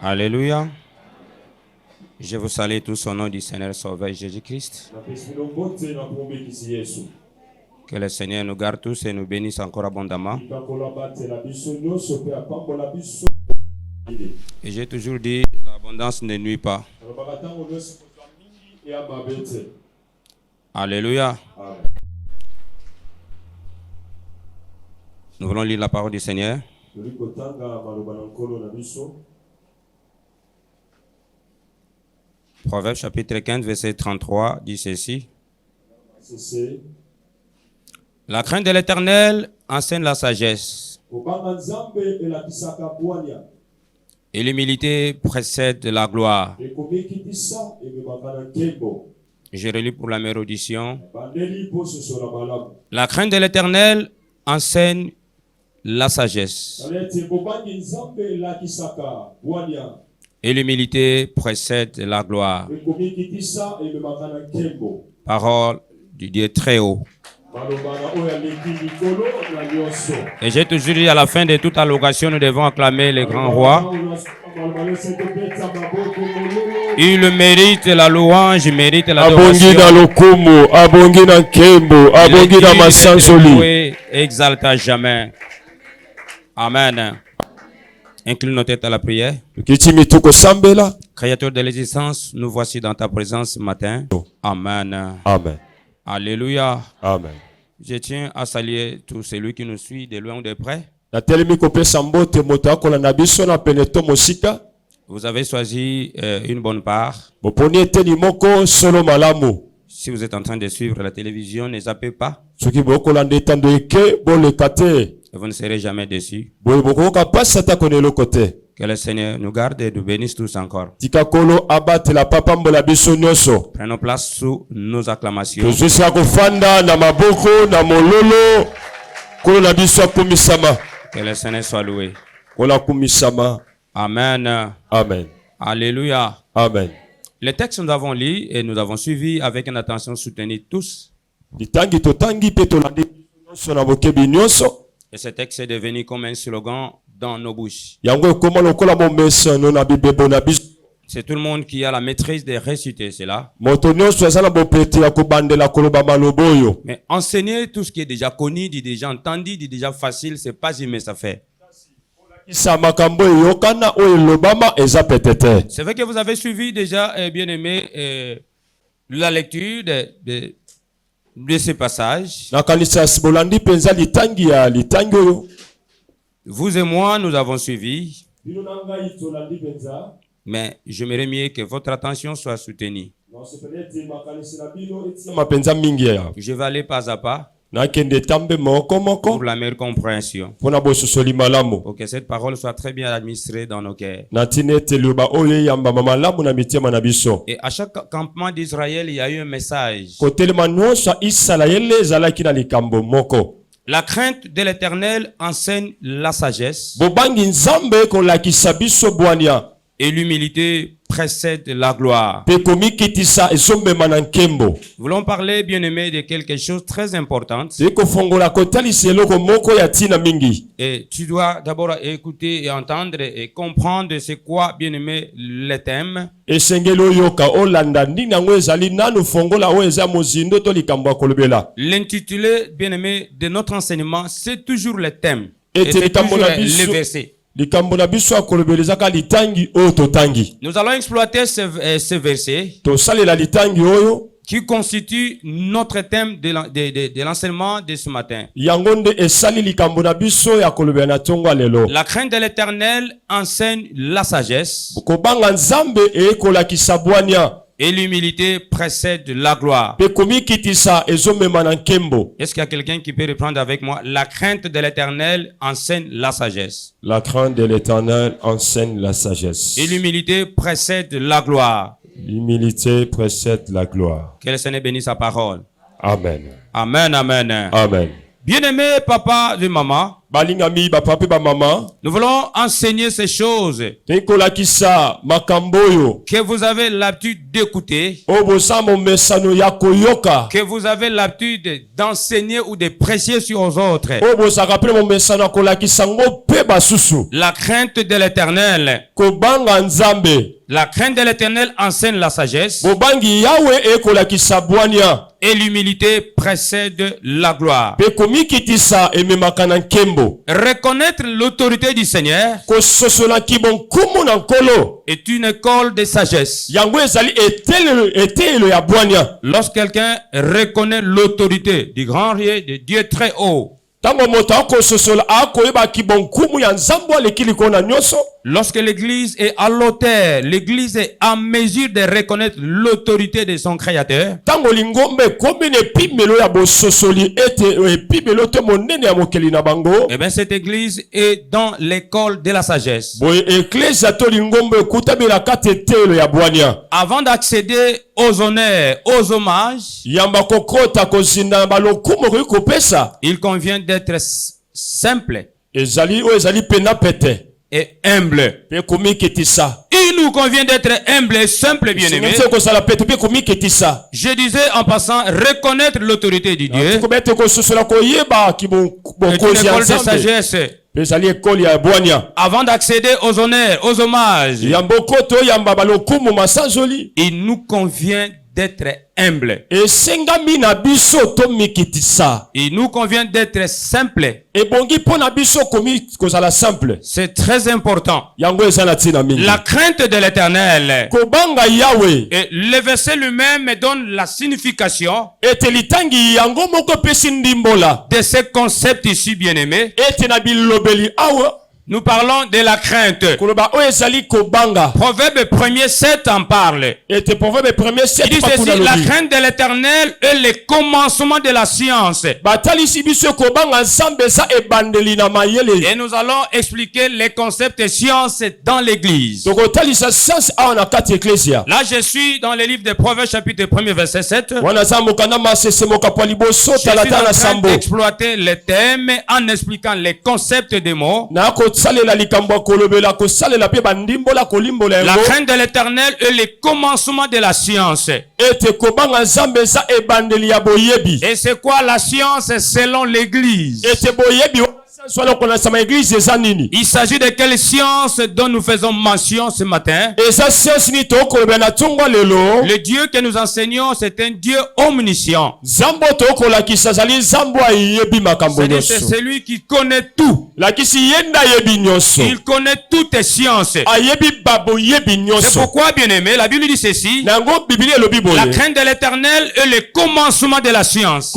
Alléluia. Je vous salue tous au nom du Seigneur Sauveur Jésus-Christ. Que le Seigneur nous garde tous et nous bénisse encore abondamment. Et j'ai toujours dit, l'abondance ne nuit pas. Alléluia. Nous voulons lire la parole du Seigneur. Proverbe chapitre 15, verset 33 dit ceci. La crainte de l'Éternel enseigne la sagesse. Et l'humilité précède la gloire. Je relis pour la meilleure audition. La crainte de l'Éternel enseigne la sagesse. Et l'humilité précède la gloire. Parole du Dieu très haut. Et j'ai toujours dit à la fin de toute allocation, nous devons acclamer le grand roi. Il mérite la louange, il mérite l'adoration. Exalte à jamais. Amen. Incline nos têtes à la prière. Créateur de l'existence, nous voici dans ta présence ce matin. Amen. Amen. Alléluia. Amen. Je tiens à saluer tout celui qui nous suit de loin ou de près. Vous avez choisi une bonne part. Si vous êtes en train de suivre la télévision, ne zappez pas. Vous ne serez jamais déçus. Que le Seigneur nous garde et nous bénisse tous encore. Prenons place sous nos acclamations. Que le Seigneur soit loué. Amen. Amen. Alléluia. Amen. Les textes que nous avons lus et nous avons suivis avec une attention soutenue tous. Et ce texte est devenu comme un slogan dans nos bouches. C'est tout le monde qui a la maîtrise de réciter cela. Mais enseigner tout ce qui est déjà connu, dit déjà entendu, dit déjà facile, c'est pas si mais ça fait. C'est vrai que vous avez suivi déjà, bien aimé, la lecture de ces passages. Vous et moi, nous avons suivi. Mais j'aimerais mieux que votre attention soit soutenue. Je vais aller pas à pas pour la meilleure compréhension. Pour que cette parole soit très bien administrée dans nos cœurs. Et à chaque campement d'Israël, il y a eu un message. La crainte de l'Éternel enseigne la sagesse. Et l'humilité précède la gloire. Nous voulons parler, bien aimé, de quelque chose de très important. Et tu dois d'abord écouter et entendre et comprendre c'est quoi, bien aimé, le thème. L'intitulé, bien aimé, de notre enseignement, c'est toujours le thème. Et c'est toujours le verset. Nous allons exploiter ce verset qui constitue notre thème de l'enseignement de ce matin. La crainte de l'Éternel enseigne la sagesse. Et l'humilité précède la gloire. Est-ce qu'il y a quelqu'un qui peut reprendre avec moi? La crainte de l'Éternel enseigne la sagesse. La crainte de l'Éternel enseigne la sagesse. Et l'humilité précède la gloire. L'humilité précède la gloire. Que le Seigneur bénisse sa parole. Amen. Amen, amen. Amen. Bien-aimé papa et maman, balingami bapape bamama nous voulons enseigner ces choses tekolakisa makambo oyo que vous avez l'habitude d'écouter, oyo bosala mesano ya koyoka que vous avez l'habitude d'enseigner ou de prêcher sur aux autres. oyo bosaka mpe mesano ya kolakisa ngo mpe basusu. La crainte de l'Éternel. Kobanga nzambe. La crainte de l'Éternel enseigne la sagesse. Bobangi Yahweh ekolakisa bwania. Et l'humilité précède la gloire. Reconnaître l'autorité du Seigneur est une école de sagesse. Lorsque quelqu'un reconnaît l'autorité du grand Dieu, de Dieu très haut, lorsque l'église est à l'autel, l'église est en mesure de reconnaître l'autorité de son créateur. Eh bien, cette église est dans l'école de la sagesse. Avant d'accéder aux honneurs, aux hommages, il convient d'être simple et humble. Il nous convient d'être humble et simple, bien-aimé. Je disais en passant, reconnaître l'autorité de Dieu est une école de sagesse. Avant d'accéder aux honneurs, aux hommages, il nous convient d'être humble. Il nous convient d'être simple. C'est très important. La crainte de l'Éternel. Et le verset lui-même donne la signification de ce concept ici, bien-aimé. Nous parlons de la crainte. Proverbe 1er 7 en parle. Il dit ceci, la crainte de l'Éternel est le commencement de la science. Et nous allons expliquer les concepts de science dans l'église. Là, je suis dans le livre de Proverbes chapitre 1er verset 7. Je suis en train d'exploiter les thèmes en expliquant les concepts des mots. La crainte de l'Éternel est le commencement de la science. Et c'est quoi la science selon l'église? Il s'agit de quelle science dont nous faisons mention ce matin? Le Dieu que nous enseignons, c'est un Dieu omniscient. C'est celui qui connaît tout. Il connaît toutes les sciences. C'est pourquoi, bien-aimé, la Bible dit ceci. La crainte de l'Éternel est le commencement de la science.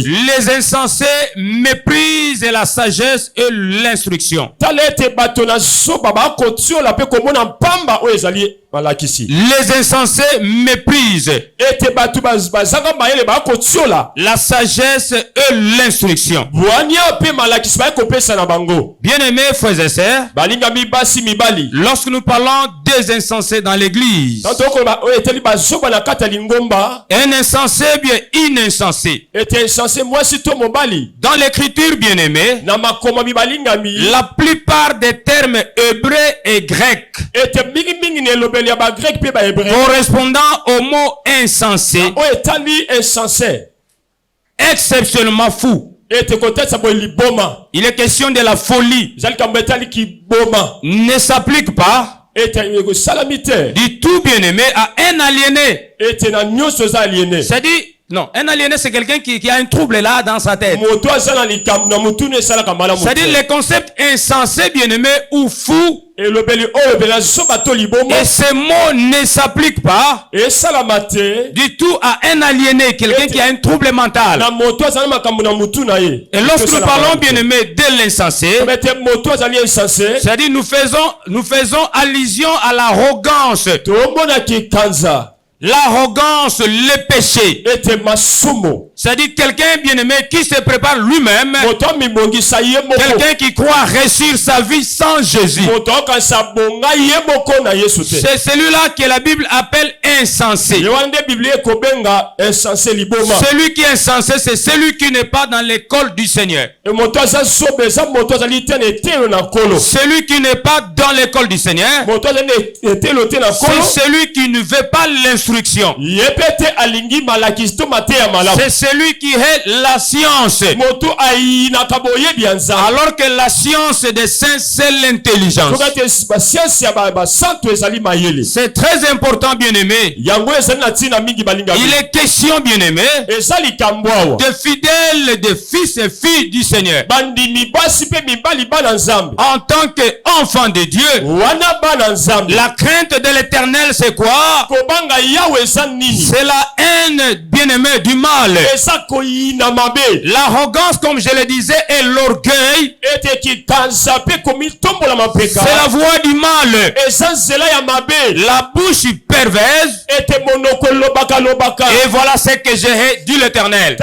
Les insensés méprisent la sagesse et l'instruction. Les insensés méprisent la sagesse et l'instruction. Bien-aimés frères et sœurs, lorsque nous parlons des insensés dans l'église, un insensé bien une insensée. Dans l'écriture, bien-aimés, la plupart des termes hébreux et grecs correspondant au mot insensé, exceptionnellement fou. Il est question de la folie. Ne s'applique pas du tout, bien-aimé, à un aliéné. C'est-à-dire, non, un aliéné, c'est quelqu'un qui a un trouble là dans sa tête. C'est-à-dire le concept insensé, bien-aimé, ou fou. Et ce mot ne s'applique pas du tout à un aliéné, quelqu'un qui a un trouble mental. Et lorsque nous parlons, bien-aimé, de l'insensé, c'est-à-dire nous faisons allusion à l'arrogance. L'arrogance, le péché. C'est-à-dire quelqu'un bien-aimé qui se prépare lui-même. Quelqu'un qui croit réussir sa vie sans Jésus. C'est celui-là que la Bible appelle insensé. Celui qui est insensé, c'est celui qui n'est pas dans l'école du Seigneur. Celui qui n'est pas dans l'école du Seigneur, c'est celui qui ne veut pas l'instruction. C'est celui qui est la science. Alors que la science des saints, c'est l'intelligence. C'est très important, bien-aimé. Il est question, bien-aimé, de fidèles, de fils et filles du Seigneur. En tant qu'enfant de Dieu, la crainte de l'Éternel, c'est quoi? C'est la haine, bien-aimé, du mal. L'arrogance, comme je le disais, et l'orgueil, c'est la voie du mal. La bouche perverse. Et voilà ce que j'ai dit l'Éternel.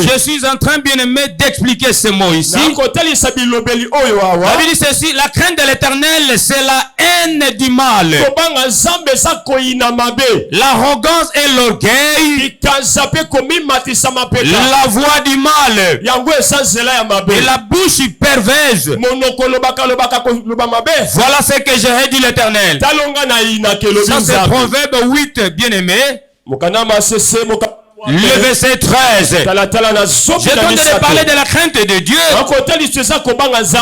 Je suis en train, bien-aimé, d'expliquer ce mot ici. La Bible dit ceci: la crainte de l'Éternel, c'est la haine du mal. L'arrogance et l'orgueil, la voix du mal, et la bouche perverse. Voilà ce que j'ai dit l'Éternel. Ça c'est Proverbe 8, bien-aimé. Le verset 13. J'ai tenté de parler de la crainte de Dieu.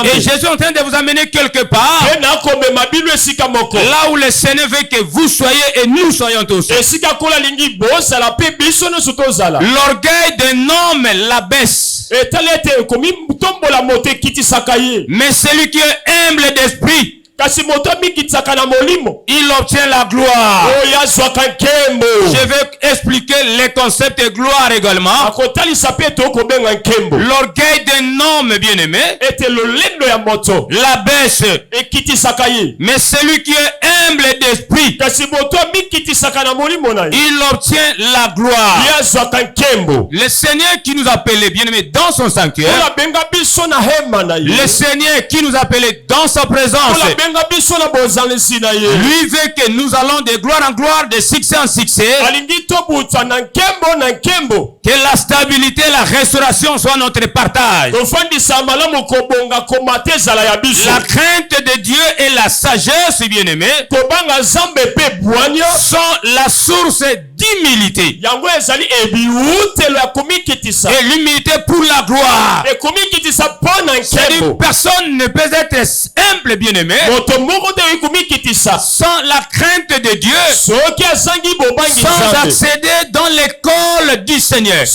Et je suis en train de vous amener quelque part. Là où le Seigneur veut que vous soyez et nous soyons tous. L'orgueil d'un homme l'abaisse. Mais celui qui est humble d'esprit, il obtient la gloire. Je vais expliquer les concepts de gloire également. L'orgueil d'un homme bien-aimé l'abaisse. Mais celui qui est humble d'esprit, il obtient la gloire. Le Seigneur qui nous appelait bien-aimé dans son sanctuaire, le Seigneur qui nous appelait dans sa présence, lui veut que nous allons de gloire en gloire, de succès en succès. Que la stabilité et la restauration soient notre partage. La crainte de Dieu et la sagesse, bien-aimé, sont la source d'humilité. Et l'humilité pour la gloire. C'est-à-dire, personne ne peut être humble, bien-aimé, sans la crainte de Dieu, sans accéder dans l'école du Seigneur. La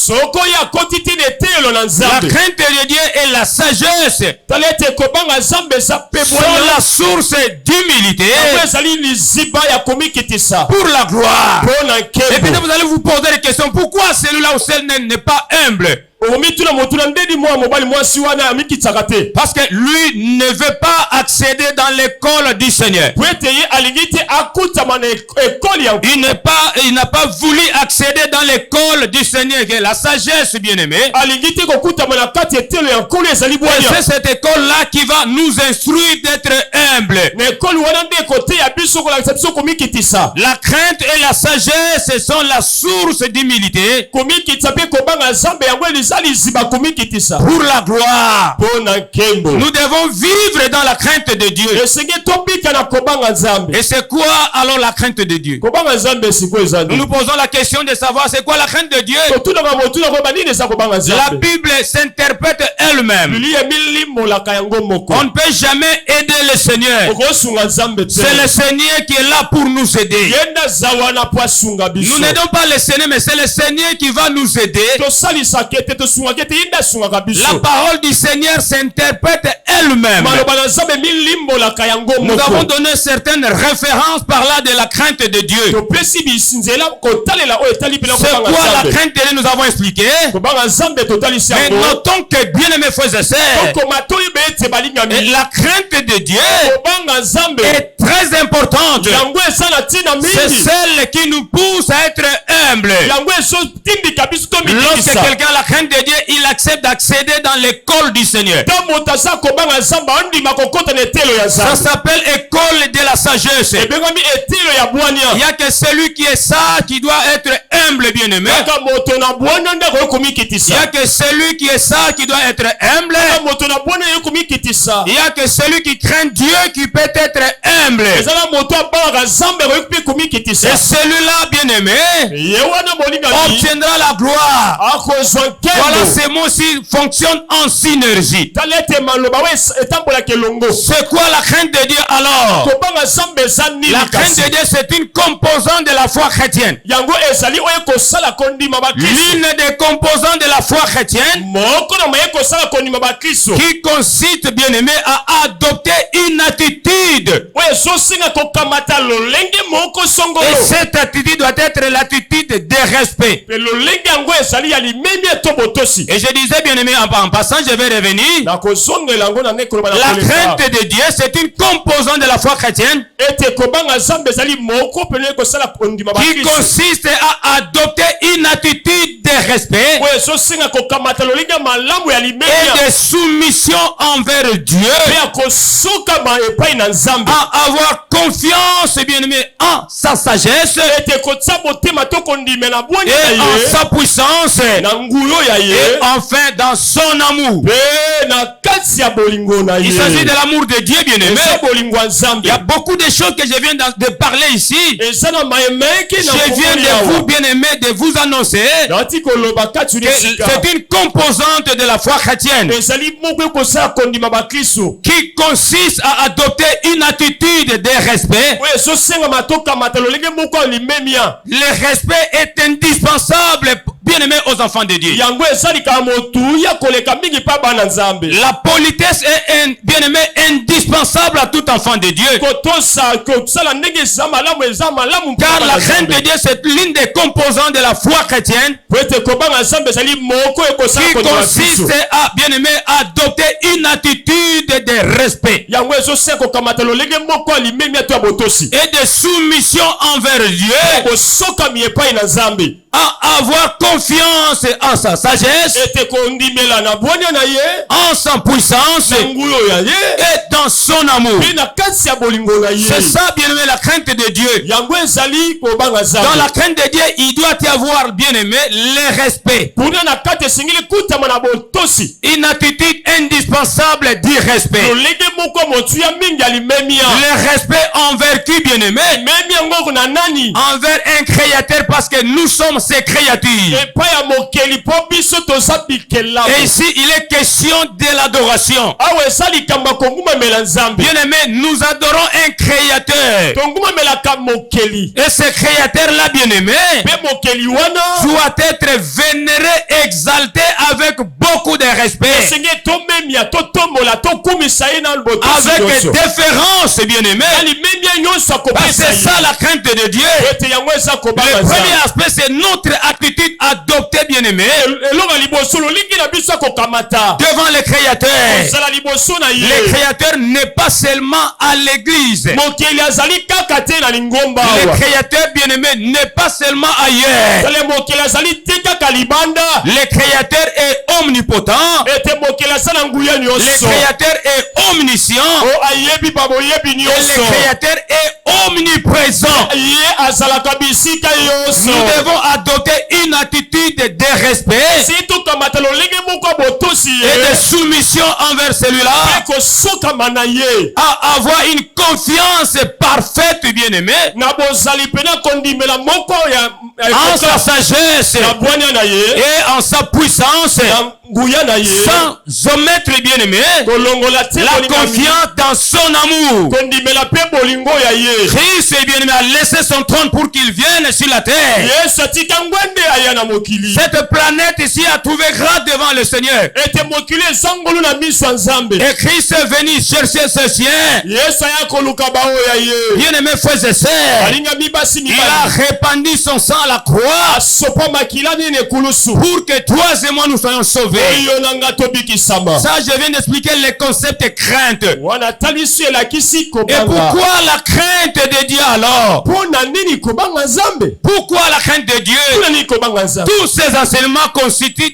crainte de Dieu et la sagesse sont la source d'humilité pour la gloire. Et puis vous allez vous poser la question: pourquoi celui-là ou celle-là n'est pas humble? Parce que lui ne veut pas accéder dans l'école du Seigneur. Il n'a pas voulu accéder dans l'école du Seigneur, qui est la sagesse, bien-aimée. Et c'est cette école-là qui va nous instruire d'être humbles. La crainte et la sagesse sont la source d'humilité pour la gloire. Nous devons vivre dans la crainte de Dieu. Et c'est quoi alors la crainte de Dieu? Nous nous posons la question de savoir c'est quoi la crainte de Dieu. La Bible s'interprète elle-même. On ne peut jamais aider le Seigneur. C'est le Seigneur qui est là pour nous aider. Nous n'aidons pas le Seigneur, mais c'est le Seigneur qui va nous aider. La parole du Seigneur s'interprète elle-même. Nous avons donné certaines références par là de la crainte de Dieu. C'est quoi la crainte de Dieu? Nous avons expliqué. Mais notons que, bien aimés frères et sœurs, la crainte de Dieu est très importante. C'est celle qui nous pousse à être humbles. Lorsque quelqu'un a la crainte de Dieu, il accepte d'accéder dans l'école du Seigneur. Ça s'appelle école de la sagesse. Il n'y a que celui qui est sage qui doit être humble, bien aimé. Il n'y a que celui qui est sage qui doit être humble. Il n'y a que celui qui craint Dieu qui peut être humble. Et celui-là, bien aimé, obtiendra la gloire. Voilà, ces mots ci fonctionnent en synergie. C'est quoi la crainte de Dieu alors? La crainte de Dieu, c'est une composante de la foi chrétienne. L'une des composantes de la foi chrétienne qui consiste, bien aimé, à adopter une attitude. Et cette attitude doit être l'attitude de respect. Et je disais, bien aimé, en passant, je vais revenir. La crainte de Dieu, c'est une composante de la foi chrétienne qui consiste à adopter une attitude de respect et de soumission envers Dieu, à avoir confiance, bien aimé, en sa sagesse et en sa puissance, et enfin dans son amour. Il s'agit de l'amour de Dieu, bien aimé. Il y a beaucoup de choses que je viens de parler ici. Je viens de vous, bien aimé, de vous annoncer que c'est une composante de la foi chrétienne qui consiste à adopter une attitude de respect. Le respect est indispensable, bien aimé, aux enfants de Dieu. La politesse est, bien aimé, indispensable à tout enfant de Dieu. Car la crainte de Dieu, c'est l'une des composantes de la foi chrétienne qui consiste à, bien aimé, adopter une attitude de respect et de soumission envers Dieu, à avoir confiance en sa sagesse, en sa puissance et dans son amour. C'est ça, bien aimé, la crainte de Dieu. Dans la crainte de Dieu, il doit y avoir, bien aimé, le respect. Une attitude indispensable du respect. Le respect envers qui, bien aimé? Envers un créateur, parce que nous sommes ses créatures. Et ici, il est question de l'adoration. Bien aimé, nous adorons un créateur. Et ce créateur-là, bien aimé, doit être vénéré, exalté avec beaucoup de respect. Avec déférence, bien aimé. C'est ça la crainte de Dieu. Le premier aspect, c'est notre attitude adoptée, bien aimé, devant le Créateur. Le Créateur n'est pas seulement à l'église. Le Créateur, bien aimé, n'est pas seulement ailleurs. Le Créateur est omnipotent. Le Créateur est omniscient. Et le Créateur est omniprésent. Nous devons adopter une attitude de respect et de soumission envers celui-là, à avoir une confiance parfaite, bien aimé, en sa sagesse et en sa puissance, sans omettre, bien aimé, la confiance dans son amour. kondimela pe bolingo ya ye. Christ est bien-aimé a laissé son trône pour qu'il vienne sur la terre. Yesu atika ngwende aya na mokili. Cette planète ici a trouvé grâce devant le Seigneur. Ete mokili ezangolu na miso ya Nzambe. Et Christ est venu chercher ses siens. Yesu aya koluka baoyo ya ye. Bien-aimés frères et sœurs, Alinga mibasi il a mibali. répandu son sang à la croix Asopa makila nini ekulusu. pour que toi et moi nous soyons sauvés. Oyo nanga tobikisama. Ça, je viens d'expliquer les concepts de crainte. Wana talisi elakisi Et kobanga. pourquoi la crainte de Dieu alors? Pona nini kobanga Nzambe? Pourquoi la crainte de Dieu? Pona nini kobanga Nzambe? Tous ces enseignements constituent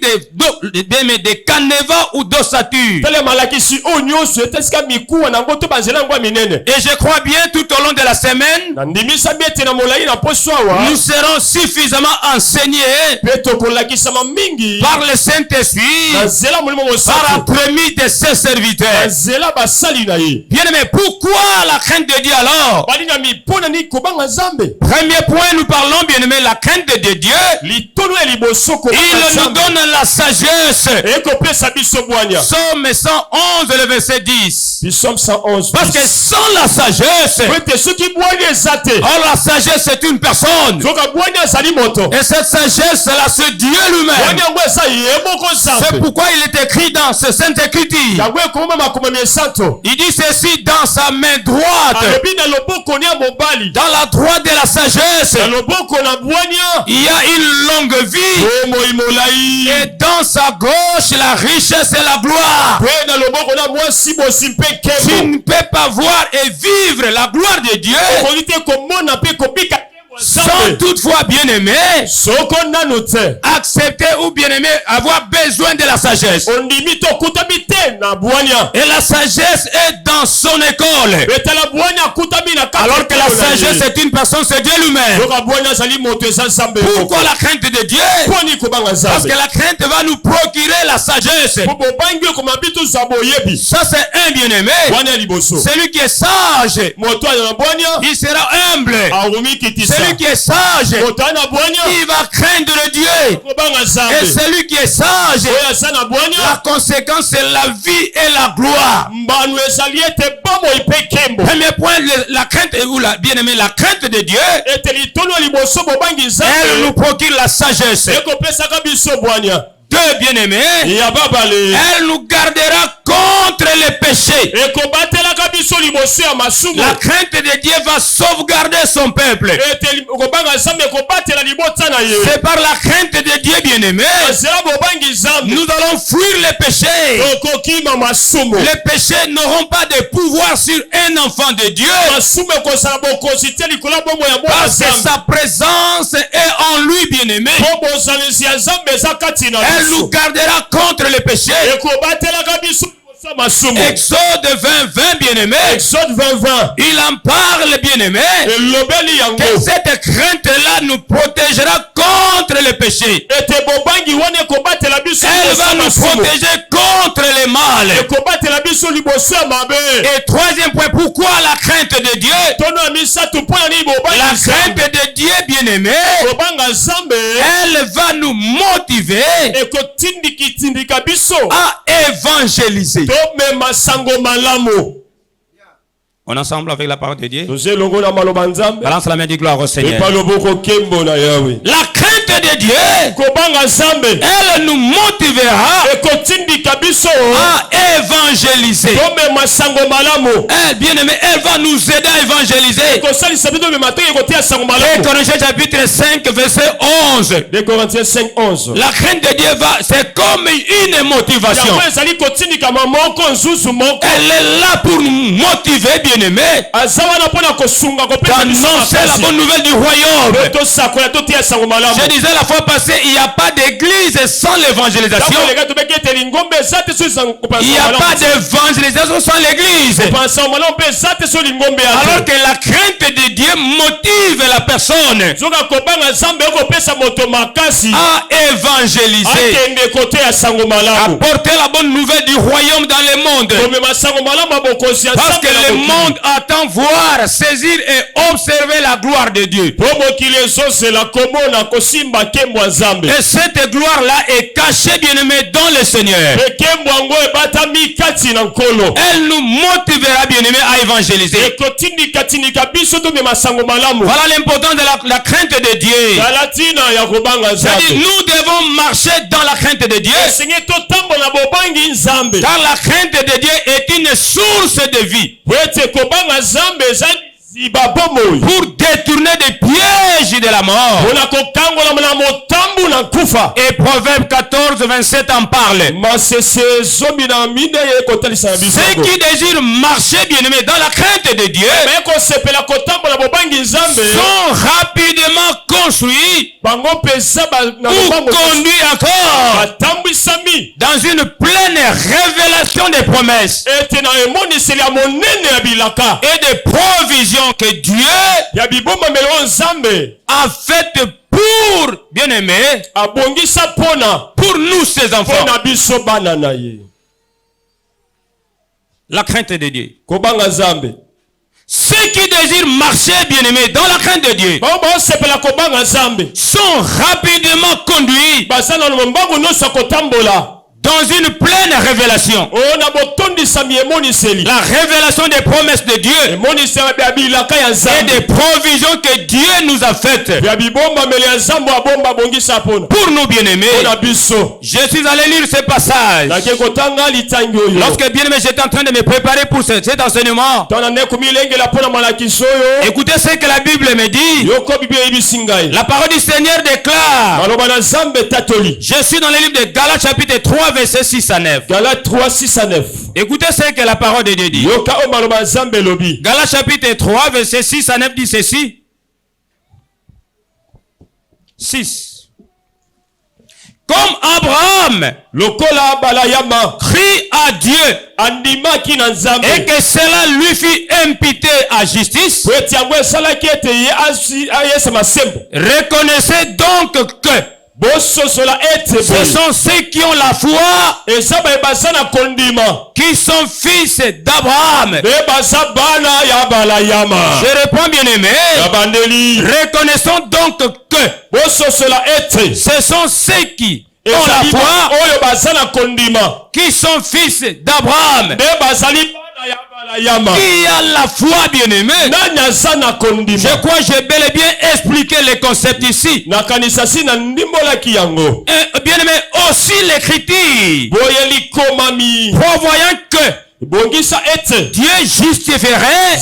des canevas ou d'ossature. Tele malakisi o nyonso etesika mikuwa na ngoto banzela ngwa minene. Et je crois bien tout au long de la semaine, Na ndimisa biete na molai na poso awa. nous serons suffisamment enseignés Peto kolakisama mingi. par le Saint-Esprit, Na zela mulimo par la mosato. première de ses Na serviteurs. zela basali na ye. Bien aimé, pourquoi la crainte de Dieu alors? Balinga mipona nini kobanga Nzambe? Premier point, nous parlons bien aimé, la crainte de Dieu. Litono ya liboso kobanga Il nous Nzambe. donne la sagesse. Ekopesa biso bwanya. Psaume 111, le verset 10. Psaume 111. Parce que sans la sagesse, Pete soki bwanya ezate. or la sagesse c'est une personne. Zoka bwanya ezali moto. Et cette sagesse-là, c'est Dieu lui-même. Bwanya ngo eza ye moko C'est Nzambe. pourquoi il est écrit dans ce Sainte Écriture. Yango ekoma makomami esanto. Il dit ceci dans sa main droite. Alobi na loboko ni ya mobali. Dans la droite de la sagesse, Na loboko na bwanya. il y a une longue vie. Bomoi molai. Et dans sa gauche, la richesse et la gloire. Pe na loboko na mwasi bosi mpe Tu kembo. ne peux pas voir et vivre la gloire de Dieu Okoki te komona mpe kobika kembo ya sans Nzambe. toutefois bien aimé, Soko nanu te. accepter ou bien aimé, avoir besoin de la sagesse. Ondimi tokutami te na bwanya. Et la sagesse est dans son école. Betala bwanya akutami na kati. Alors que la sagesse est une personne, c'est Dieu lui-même. Yoka bwanya azali moto eza Nzambe. Pourquoi la crainte de Dieu? Poni kobanga Parce Nzambe. que la crainte va nous procurer la sagesse. Po bobangi okoma bitu za boyebi. Ça, c'est un bien-aimé. Bwanya liboso. Celui qui est sage, Moto ana na bwanya. il sera humble. Arumi kitisa. Celui qui est sage, Moto ana bwanya. il va craindre le Dieu. Kobanga Et Nzambe. celui qui est sage, Oyo aza na la bwanya. conséquence, c'est la vie et la gloire. Mbanu ezali ete bomoi mpe kembo. Premier point, la crainte, ou la bien-aimé, la crainte de Dieu, Ete litono ya liboso bobangi elle Nzambe. nous procure la sagesse. Ekopesaka biso bwanya. Deux bien-aimés, Ya babale. elle nous gardera contre les péchés. Ekobatelaka biso liboso ya masumu. La crainte de Dieu va sauvegarder son peuple. Ete kobanga Nzambe ekobatela libota na ye. C'est par la crainte de Dieu, bien-aimé, Azela bobangi Nzambe. nous allons fuir les péchés. Tokokima masumu. Les péchés n'auront pas de pouvoir sur un enfant de Dieu. Masumu ekozala bokosi te likolo ya bomoi ya mwana Parce que Nzambe. sa présence est en lui, bien-aimé. Po bozalisi ya Nzambe eza kati na Elle nous biso. gardera contre les péchés. Ekobatelaka biso liboso ya masumu. Exode 20, bien-aimé. Exode 20:20. Il en parle, bien-aimé. Elobeli yango. Que cette crainte-là nous protégera contre les péchés. Ete bobangi wana ekobatela biso Elle liboso va ya nous masumu. protéger contre les mal. Ekobatela biso liboso ya mabe. Et troisième point, pourquoi la crainte de Dieu? Tono ya misato mpo ya nini bobangi La Nzambe. crainte de Dieu, bien-aimé, Kobanga Nzambe elle va nous motiver ekotindikitindika biso à évangéliser. tomema sango malamu. On est ensemble avec la parole de Dieu. Toze longo na maloba Nzambe. Balance la main du gloire au Seigneur. Epa loboko kembo na Yahweh. La crainte de Dieu, Kobanga Nzambe elle nous motivera ekotindika biso à évangéliser. tomema sango malamu. Elle, bien-aimé, elle va nous aider à évangéliser. Ekosalisa biso tomema te ekotia sango 1 malamu. Corinthiens chapitre 5, verset 11. 2 Corinthiens 5:11. La crainte de Dieu c'est comme une motivation. Yango ezali kotindikama moko nzuzu moko. Elle est là pour nous motiver, bien-aimé, Aza wana mpona kosunga kopesa biso d'annoncer la makasi. bonne nouvelle du royaume. Tosakola totia sango malamu. Je disais la fois passée, il n'y a pas d'église sans l'évangélisation. Tango lega tobeki ete lingombe eza te so sango kopesa Il n'y a malamu. pas d'évangélisation sans l'église. Kopesa malamu mpe eza te so lingombe ya Alors te. que la crainte de Dieu motive la personne Zoka kobanga Nzambe ekopesa moto makasi à évangéliser, akende kote ya sango à malamu. porter la bonne nouvelle du royaume dans le monde. Komema sango malamu ya bokosi ya Parce Nzambe que na le mokili. monde monde attend voir, saisir et observer la gloire de Dieu. Et cette gloire-là est cachée, bien-aimé, dans le Seigneur. Elle nous motivera, bien-aimé, à évangéliser. Voilà l'importance de la crainte de Dieu. C'est-à-dire, nous devons marcher dans la crainte de Dieu. Car la crainte de Dieu est une source de vie. Pour détourner des pièges de la mort. Et Proverbe 14, 27 en parle. Ceux qui désirent marcher, bien-aimés, dans la crainte de Dieu sont rapidement construits ou conduits encore dans une pleine révélation des promesses et des provisions que Dieu a faites pour, bien-aimé, pour nous ses enfants. La crainte de Dieu. Ceux qui désirent marcher, bien-aimés, dans la crainte de Dieu sont rapidement conduits dans une pleine révélation. La révélation des promesses de Dieu et des provisions que Dieu nous a faites pour nous, bien-aimés. Je suis allé lire ce passage lorsque, bien-aimé, j'étais en train de me préparer pour cet enseignement. Écoutez ce que la Bible me dit. La parole du Seigneur déclare. Je suis dans le livre de Galates chapitre 3 verset 6 à 9. Galates 3, 6 à 9. Écoutez ce que la parole de Dieu dit. Galates chapitre 3 verset 6 à 9 dit ceci. 6. Comme Abraham crie à Dieu et que cela lui fut imputé à justice, reconnaissez donc que ce sont ceux qui ont la foi, qui sont fils d'Abraham. Je réponds, bien-aimé. Reconnaissons donc que ce sont ceux qui ont la foi, qui sont fils d'Abraham. Qui a la foi, bien-aimé. Je crois que j'ai bel et bien expliqué les concepts ici. Bien-aimé, aussi l'écriture prévoyant que Dieu justifierait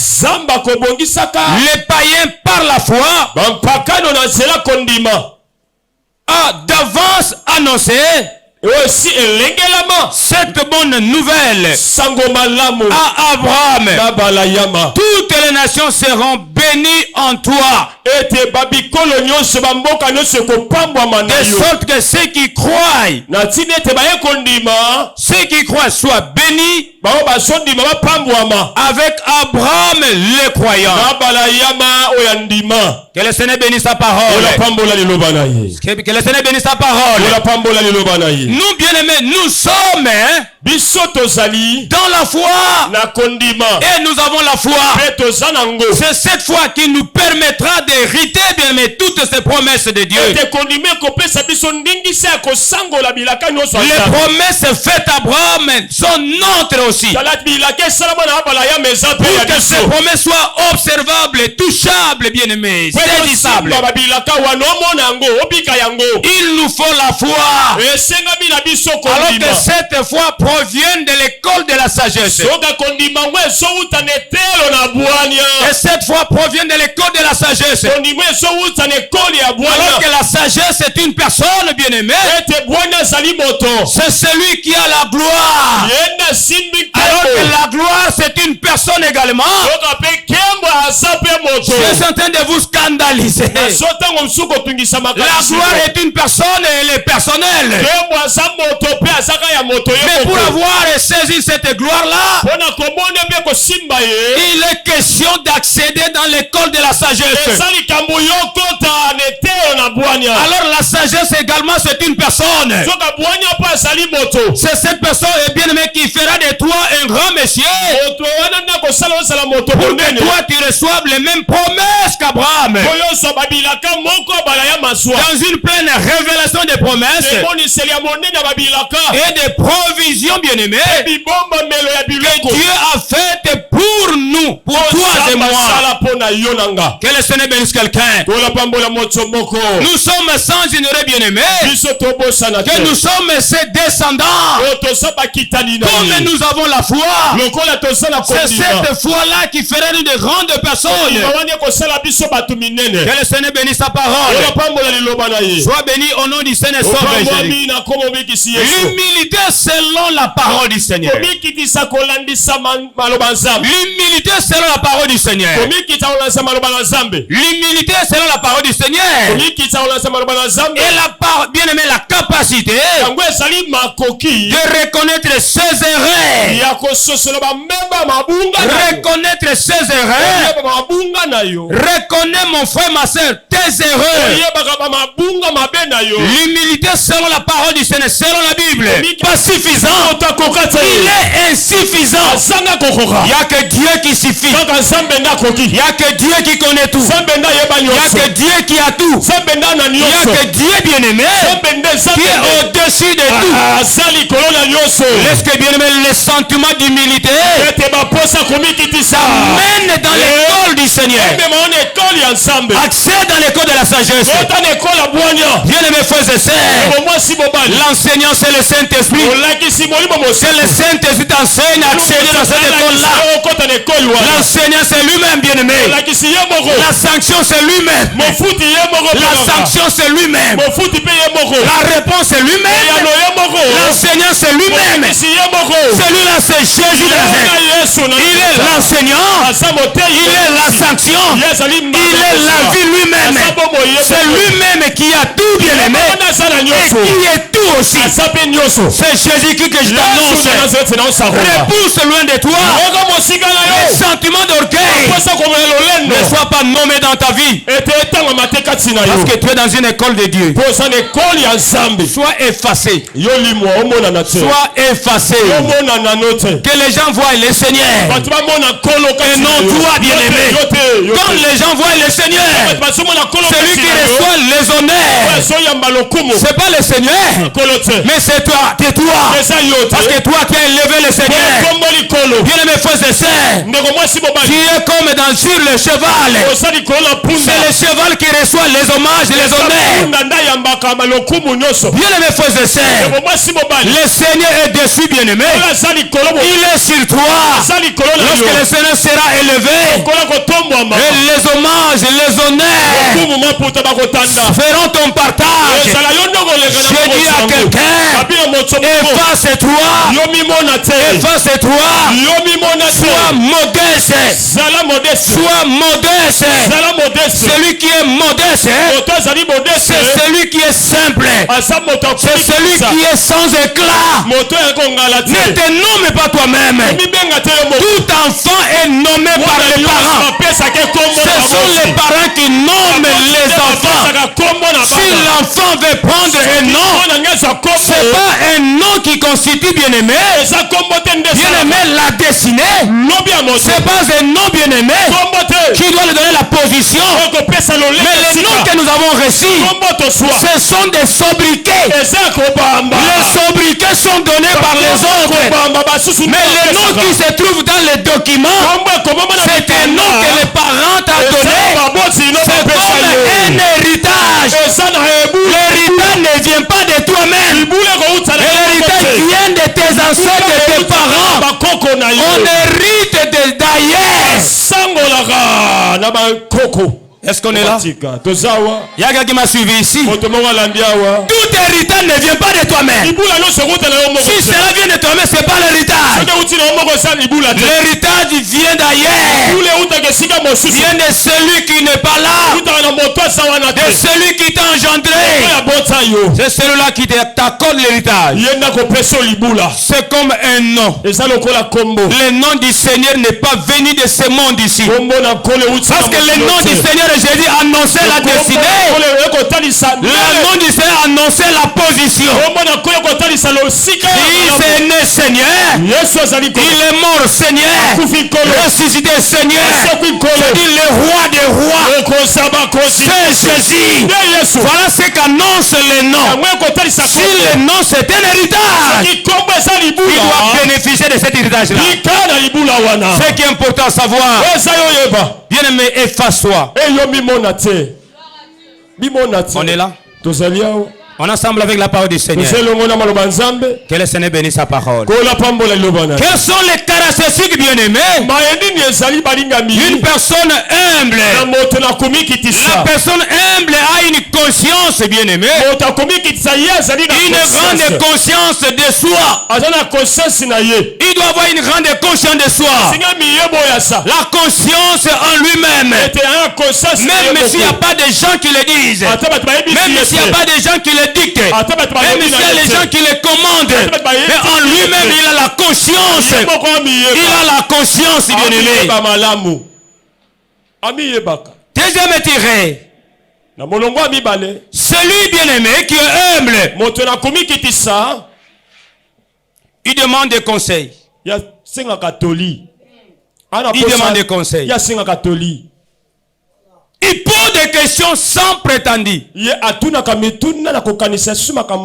les païens par la foi, a d'avance annoncé cette bonne nouvelle à Abraham. Toutes les nations seront bénies en toi, de sorte que ceux qui croient soient bénis avec Abraham le croyant. Que le Seigneur bénisse sa parole. Que le Seigneur bénisse sa parole. Nous, bien-aimés, nous sommes dans la foi. Et nous avons la foi. C'est cette foi qui nous permettra d'hériter, bien-aimés, toutes ces promesses de Dieu. Les promesses faites à Abraham sont nôtres aussi. Pour que ces promesses soient observables, touchables, bien-aimés, saisissables. Il nous faut la foi. Alors que cette foi provient de l'école de la sagesse. Et cette foi provient de l'école de la sagesse. Alors que la sagesse est une personne, bien-aimée. C'est celui qui a la gloire. Alors que la gloire c'est une personne également. Je suis en train de vous scandaliser. La gloire est une personne et elle est personnelle. Mais pour avoir saisi cette gloire-là, il est question d'accéder dans l'école de la sagesse. Alors la sagesse également c'est une personne. C'est cette personne bien aimé qui fera de toi un grand monsieur. Pour que toi tu reçoives les mêmes promesses qu'Abraham. Dans une pleine révélation des promesses et des provisions bien aimées que Dieu a faites pour nous, pour toi et moi. Que le Seigneur bénisse quelqu'un. Nous sommes sans ignorer bien aimés que nous sommes ses descendants. Comme nous avons la foi, c'est cette foi-là qui ferait nous de grandes personnes. Que le Seigneur bénisse sa parole. Sois béni au nom du Seigneur. L'humilité selon la parole du Seigneur. L'humilité selon la parole du Seigneur. L'humilité selon la parole du Seigneur. Et la bien aimé, la capacité de reconnaître ses erreurs. Reconnaître ses erreurs. Reconnais mon frère, ma soeur, tes erreurs. L'humilité selon la parole du Seigneur, selon la Bible, pas suffisant. Il est insuffisant. Il n'y a que Dieu qui suffit. Il n'y a que Dieu qui connaît tout. Il n'y a que Dieu qui a tout. Il n'y a que Dieu bien aimé qui est au-dessus de tout. Est-ce que bien aimé, le sentiment d'humilité s'amène dans l'école du Seigneur. Accède dans l'école de la sagesse. Bien aimé frères et sœurs, l'enseignant c'est le Saint-Esprit. C'est le Saint-Esprit t'enseigne à accéder dans cette école-là. L'enseignant c'est lui-même bien aimé. La sanction c'est lui-même. La sanction c'est lui-même. La réponse c'est lui-même. L'enseignant c'est lui-même. Celui-là c'est Jésus de Nazareth. Il est l'enseignant. Il est la sanction. Il est la vie lui-même. C'est lui-même qui a tout bien aimé. Et qui est tout aussi. C'est Jésus-Christ que je t'annonce. Repousse loin de toi les sentiments d'orgueil. Ne sois pas nommé dans ta vie. Parce que tu es dans une école de Dieu. Sois effacé. Sois effacé. Que les gens voient le Seigneur. Et non toi bien-aimé. Quand les gens voient le Seigneur, celui qui reçoit les honneurs, c'est pas le Seigneur, mais c'est toi. C'est toi. Parce que toi qui as élevé le Seigneur. Bien-aimé frères et sœurs, tu es comme sur le cheval. C'est le cheval qui reçoit les hommages et les honneurs. Bien-aimé frères et sœurs, le Seigneur est dessus bien-aimé. Il est sur toi. Lorsque le Seigneur sera élevé, et les hommages et les honneurs feront ton partage. Je dis à quelqu'un, efface-toi. Efface-toi. Sois modeste. Sois modeste. Celui qui est modeste, c'est celui qui est simple. C'est celui qui est sans éclat. Ne te nomme pas toi-même. Tout enfant est nommé par les parents. Ce sont les parents qui nomment les enfants. Si l'enfant veut prendre un nom, c'est pas un nom qui constitue bien-aimé. Bien-aimé la destinée. C'est pas un nom bien-aimé qui doit lui donner la position. Mais les noms que nous avons reçus, ce sont des sobriquets. Les sobriquets sont donnés par les autres. Mais les noms qui se trouvent dans les documents, c'est un nom que les parents t'ont donné. C'est comme un héritage. L'héritage ne vient pas de toi-même. L'héritage vient de tes ancêtres, de tes parents. On hérite d'ailleurs. Est-ce qu'on est là? Il y a quelqu'un qui m'a suivi ici. Tout héritage ne vient pas de toi-même. Si cela vient de toi-même, ce n'est pas l'héritage. L'héritage vient d'ailleurs. vient de celui qui n'est pas là, de celui qui t'a engendré. C'est celui-là qui t'accorde l'héritage. C'est comme un nom. Le nom du Seigneur n'est pas venu de ce monde ici. Parce que le nom du Seigneur Jésus annonçait la destinée. Le nom du Seigneur annonçait la position. Il est né Seigneur. Il est mort Seigneur. Ressuscité Seigneur. C'est-à-dire le roi des rois. C'est Jésus. Voilà ce qu'annonce le nom. Si le nom c'est un héritage, il doit bénéficier de cet héritage-là. Ce qui est important à savoir. Bien-aimé, efface-toi. On est là. On est ensemble avec la parole du Seigneur. Que le Seigneur bénisse sa parole. Quelles sont les caractéristiques bien-aimées? Une personne humble. La personne humble a une conscience bien-aimée. Une grande conscience de soi. Il doit avoir une grande conscience de soi. La conscience en lui-même. Même s'il n'y a pas de gens qui le disent. Même s'il n'y a pas de gens qui le dictent. Même s'il y a les gens qui le commandent. Mais en lui-même, il a la conscience. Il a la conscience, bien-aimé. Deuxième tiré. Celui bien-aimé qui est humble. Il demande des conseils. Il demande des conseils. Il pose des questions sans prétendre.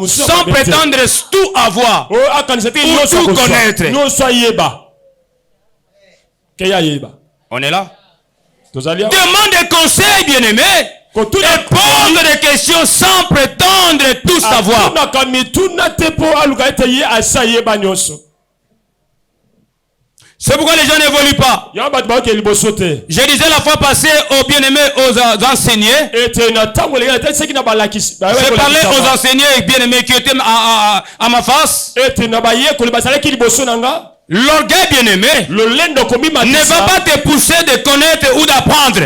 Sans prétendre tout avoir. Ou tout connaître. On est là. Demande des conseils, bien-aimés. Et pose des questions sans prétendre tout savoir. C'est pourquoi les gens n'évoluent pas. Je disais la fois passée aux bien-aimés, aux enseignés. Je parlais aux enseignés et bien-aimés qui étaient à ma face. L'orgueil bien-aimé ne va pas te pousser de connaître ou d'apprendre.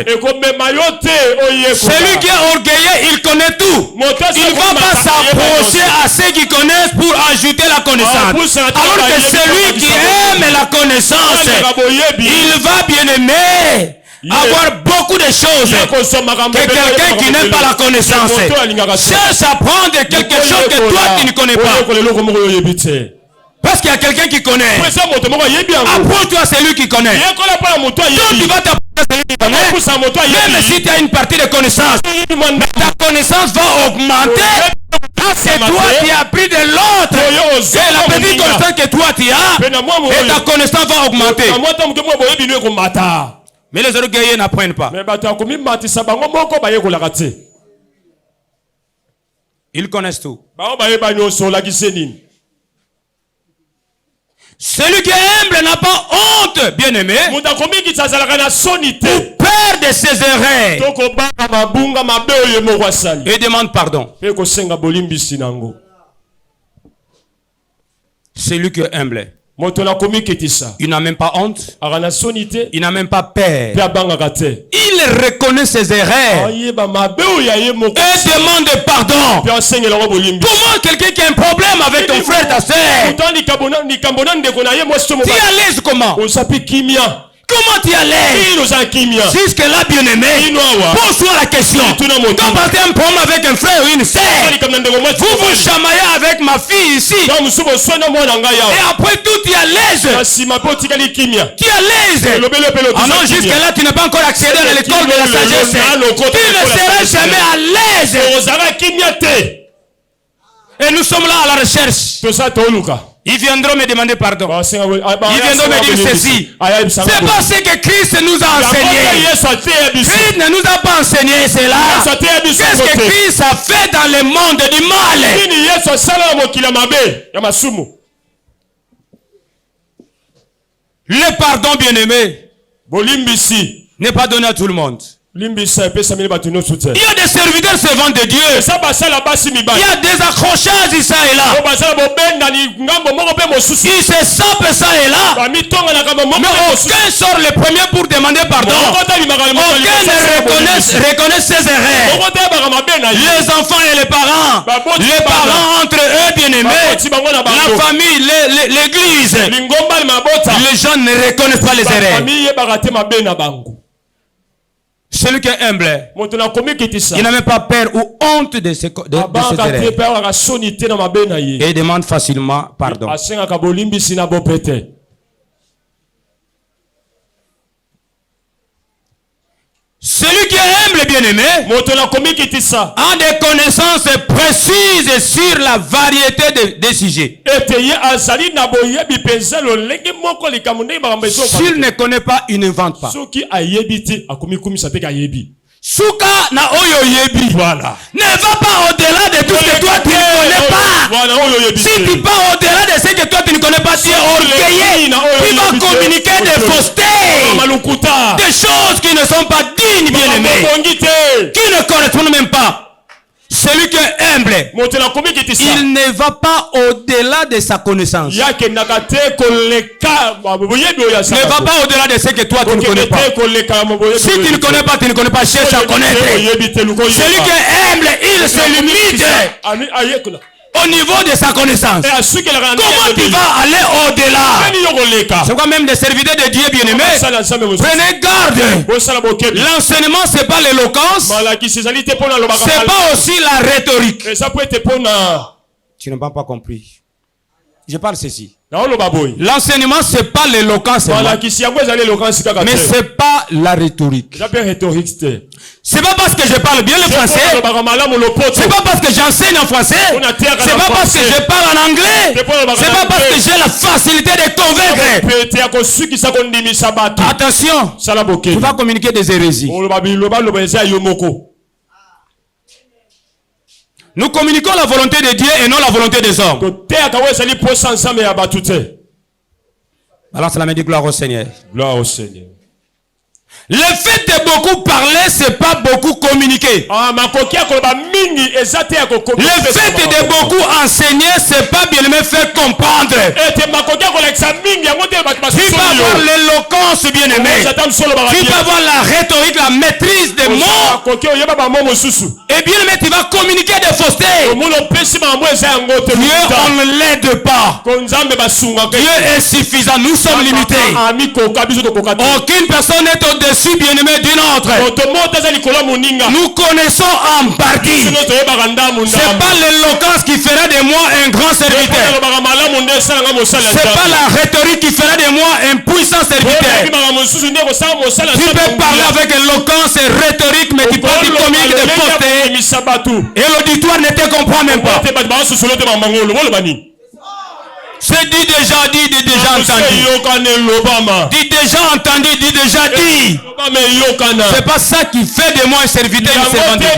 Celui qui est orgueilleux, il connaît tout. Il ne va pas s'approcher à ceux qui connaissent pour ajouter la connaissance. Alors que celui qui aime la connaissance, il va bien-aimé avoir beaucoup de choses que quelqu'un qui n'aime pas la connaissance. Cherche à apprendre quelque chose que toi tu ne connais pas. Parce qu'il y a quelqu'un qui connaît. Apprends-toi celui qui connaît. Donc tu vas t'apprendre celui qui connaît. Même si tu as une partie de connaissance, ta connaissance va augmenter. C'est toi qui as pris de l'autre. Et la petite connaissance que toi tu as, et ta connaissance va augmenter. Mais les orgueilleux n'apprennent pas. Ils connaissent tout. Celui qui est humble n'a pas honte, bien-aimé, ou peur de ses erreurs, et demande pardon. Celui qui est humble, il n'a même pas honte, il n'a même pas peur, il reconnaît ses erreurs et demande pardon. Comment quelqu'un qui a un problème avec ton frère, ta soeur, tu es à l'aise comment? Comment tu es à l'aise? Jusque là, bien-aimé, pose-toi la question. Quand tu as un problème avec un frère ou une sœur, vous vous chamaillez avec ma fille ici, et après tout, tu es à l'aise. Tu es à l'aise. Ah non, jusque là, tu n'as pas encore accédé à l'école de la sagesse. Tu ne seras jamais à l'aise. Et nous sommes là à la recherche. Ils viendront me demander pardon. Ils viendront me dire ceci. C'est pas ce que Christ nous a enseigné. Christ ne nous a pas enseigné cela. Qu'est-ce que Christ a fait dans le monde du mal? Le pardon, bien-aimé, n'est pas donné à tout le monde. Il y a des serviteurs servants de Dieu. Il y a des accrochages ici et là. Ils se sapent ça et là. Mais aucun sort le premier pour demander pardon. Aucun ne reconnaît ses erreurs. Les enfants et les parents entre eux bien-aimés, la famille, l'église, les gens ne reconnaissent pas les erreurs. Celui qui est humble, il n'a même pas peur ou honte de ses erreurs. Et demande facilement pardon. Celui qui est humble, bien-aimé, a des connaissances précises sur la variété des sujets. S'il ne connaît pas, il n'invente pas. Souka na oyo yebi. Voilà. Ne va pas au-delà de tout ce que toi tu ne connais pas. Voilà, si tu pars au-delà de ce que toi tu ne connais pas, tu es orgueilleux. Tu vas communiquer des faussetés, des choses qui ne sont pas dignes, bien-aimés, qui ne correspondent même pas. Celui qui est humble, il ne va pas au-delà de sa connaissance. Ne va pas au-delà de ce que toi tu ne connais pas. Si tu ne connais pas, tu ne connais pas, cherche à connaître. Celui qui est humble, il se limite au niveau de sa connaissance. Comment tu vas aller au-delà? C'est quoi même des serviteurs de Dieu bien-aimés? Prenez garde. L'enseignement, c'est pas l'éloquence. C'est pas aussi la rhétorique. Tu n'as pas compris. Je parle ceci. L'enseignement, c'est pas l'éloquence, mais c'est pas la rhétorique. C'est pas parce que je parle bien le français, c'est pas parce que j'enseigne en français, c'est pas parce que je parle en anglais, c'est pas parce que j'ai la facilité de convaincre. Attention, tu vas communiquer des hérésies. Nous communiquons la volonté de Dieu et non la volonté des hommes. Alors cela me dit gloire au Seigneur. Gloire au Seigneur. Le fait de beaucoup parler, c'est pas beaucoup communiquer. Le fait de beaucoup enseigner, c'est pas bien me faire comprendre. Tu peux avoir l'éloquence, bien aimé. Tu peux avoir la rhétorique, la maîtrise des mots. Et bien aimé, tu vas communiquer des faussetés. Dieu, on ne l'aide pas. Dieu est suffisant. Nous sommes limités. Aucune personne n'est au-dessus, bien-aimé, d'une autre. Nous connaissons en partie. C'est pas l'éloquence qui fera de moi un grand serviteur. C'est pas la rhétorique qui fera de moi un puissant serviteur. Tu peux parler avec éloquence et rhétorique, mais tu peux communiquer des faussetés. Et l'auditoire ne te comprend même pas. C'est dit déjà entendu. Dit déjà entendu, dit déjà dit. C'est pas ça qui fait de moi un serviteur et un servant de Dieu.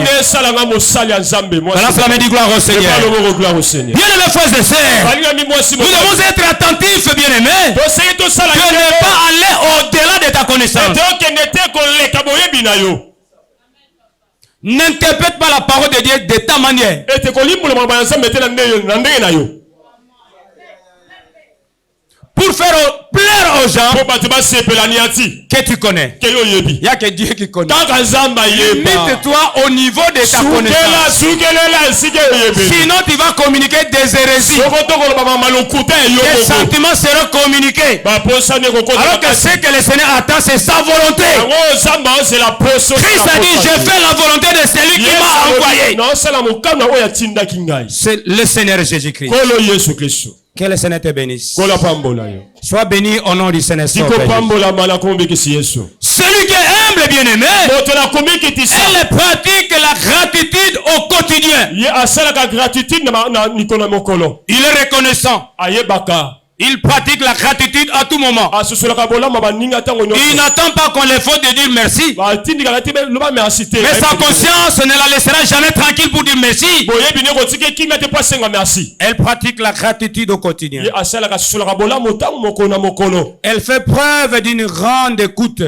Alors cela me dit gloire au Seigneur. Bien aimés frères et sœurs, nous devons être attentifs, bien aimés, de ne pas aller au-delà de ta connaissance. N'interprète pas la parole de Dieu de ta manière. Pour faire plaire aux gens que tu connais. Il n'y a que Dieu qui connaît. Limite-toi au niveau de ta connaissance. Sinon tu vas communiquer des hérésies. Tes sentiments seront communiqués. Alors que ce que le Seigneur attend, c'est sa volonté. Christ a dit, je fais la volonté de celui qui m'a envoyé. C'est le Seigneur Jésus-Christ. Que le Seigneur te bénisse. Sois béni au nom du Seigneur. Celui qui est humble, bien-aimé, elle pratique la gratitude au quotidien. Il est reconnaissant. Il pratique la gratitude à tout moment. Il n'attend pas qu'on les fasse de dire merci. Mais sa conscience ne la laissera jamais tranquille pour dire merci. Elle pratique la gratitude au quotidien. Elle fait preuve d'une grande écoute.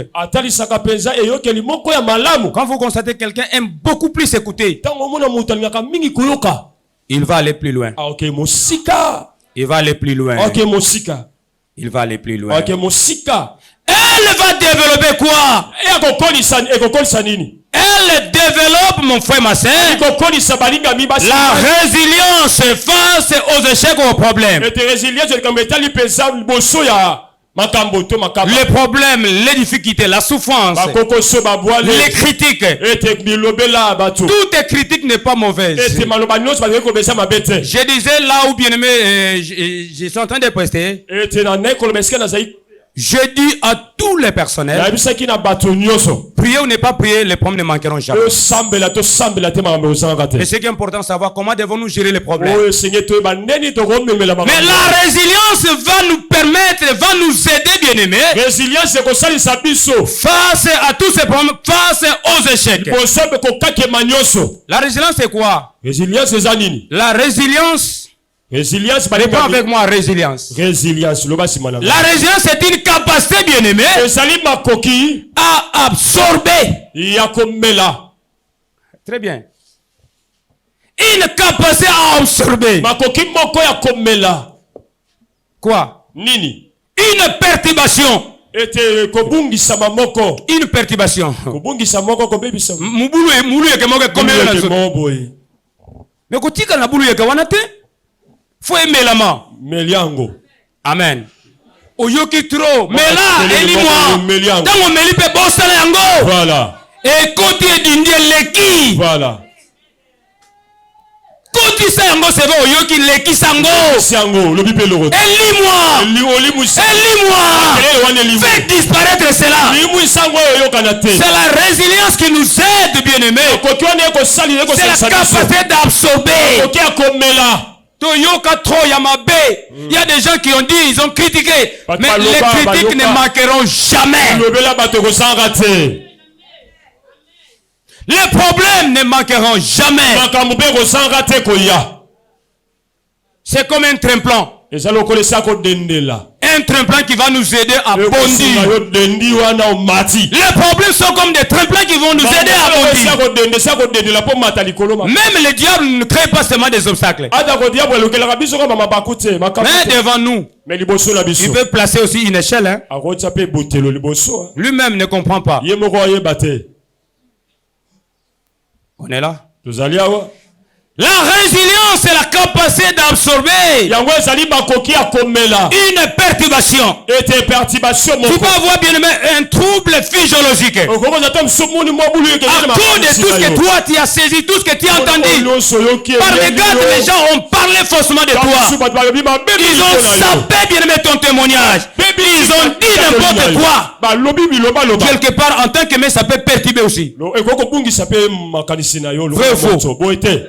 Quand vous constatez que quelqu'un aime beaucoup plus écouter, il va aller plus loin. Il va aller plus loin. Il va aller plus loin. Elle va développer quoi? Elle développe, mon frère, ma soeur, la résilience face aux échecs, aux problèmes. Les problèmes, les difficultés, la souffrance, les critiques. Toute critique n'est pas mauvaise. Je disais là où bien aimé, je suis en train de prester. Je dis à tous les personnels, prier ou ne pas prier, les problèmes ne manqueront jamais. Et ce qui est important de savoir, comment devons-nous gérer les problèmes. Mais la résilience va nous permettre, va nous aider, bien-aimés, face à tous ces problèmes, face aux échecs. La résilience c'est quoi? La résilience, réponds avec moi, résilience. La résilience c'est une capacité, bien-aimée, à absorber. Très bien. Une capacité à absorber. Quoi? Une perturbation. Une perturbation. Mais kotika na bulu yeke wana te. Faut aimer la main. Amen. Oyoki trop. Mais là, élis-moi. Dans mon meli pe bosala yango. Voilà. Et côté d'Indie leki. Voilà. Côté ça yango c'est vrai oyoki leki sango. Élis-moi. Élis-moi. Fais disparaître cela. C'est la résilience qui nous aide, bien-aimés. C'est la capacité d'absorber. Il y a des gens qui ont dit, ils ont critiqué, mais les critiques ne manqueront jamais. Les problèmes ne manqueront jamais. C'est comme un tremplin. Un tremplin qui va nous aider à bondir. Les problèmes sont comme des tremplins qui vont nous aider à bondir. Même le diable ne crée pas seulement des obstacles. Mais devant nous, il peut placer aussi une échelle. Hein? Lui-même ne comprend pas. On est là? La résilience, c'est la capacité d'absorber une perturbation. Tu peux avoir, bien aimé, un trouble physiologique. À cause de tout ce que toi tu as saisi, tout ce que tu as entendu. Par regarde, les gens ont parlé faussement de toi. Ils ont sapé, bien aimé, ton témoignage. Ils ont dit n'importe quoi. Quelque part, en tant que mais ça peut perturber aussi. Vrai ou faux?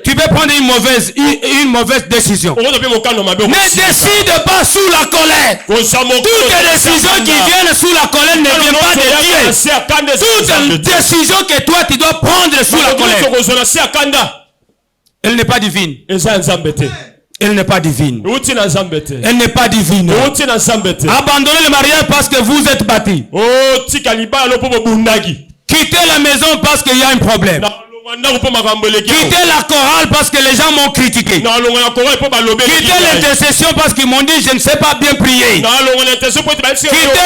Tu peux prendre une mauvaise décision. Ne décide pas sous la colère. Toutes les décisions qui viennent sous la colère ne viennent pas de Dieu. Toute décision que toi tu dois prendre sous la colère, elle n'est pas divine. Elle n'est pas divine. Elle n'est pas divine. Abandonnez le mariage parce que vous êtes bâtis. Quittez la maison parce qu'il y a un problème. Quittez la chorale parce que les gens m'ont critiqué. Quittez l'intercession parce qu'ils m'ont dit je ne sais pas bien prier. Quittez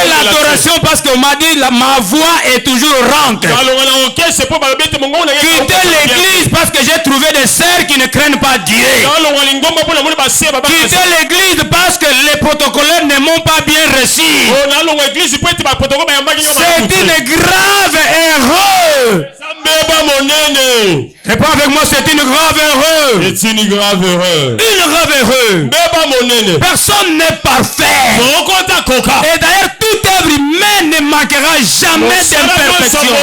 l'adoration parce qu'on m'a dit ma voix est toujours rente. Quittez l'église parce que j'ai trouvé des sœurs qui ne craignent pas Dieu. Quittez l'église parce que les protocolaires ne m'ont pas bien reçu. C'est une grave erreur. Réponds avec moi, c'est une grave erreur. C'est une grave erreur. Une grave erreur. Personne n'est parfait. Et d'ailleurs, toute œuvre humaine ne manquera jamais d'imperfection.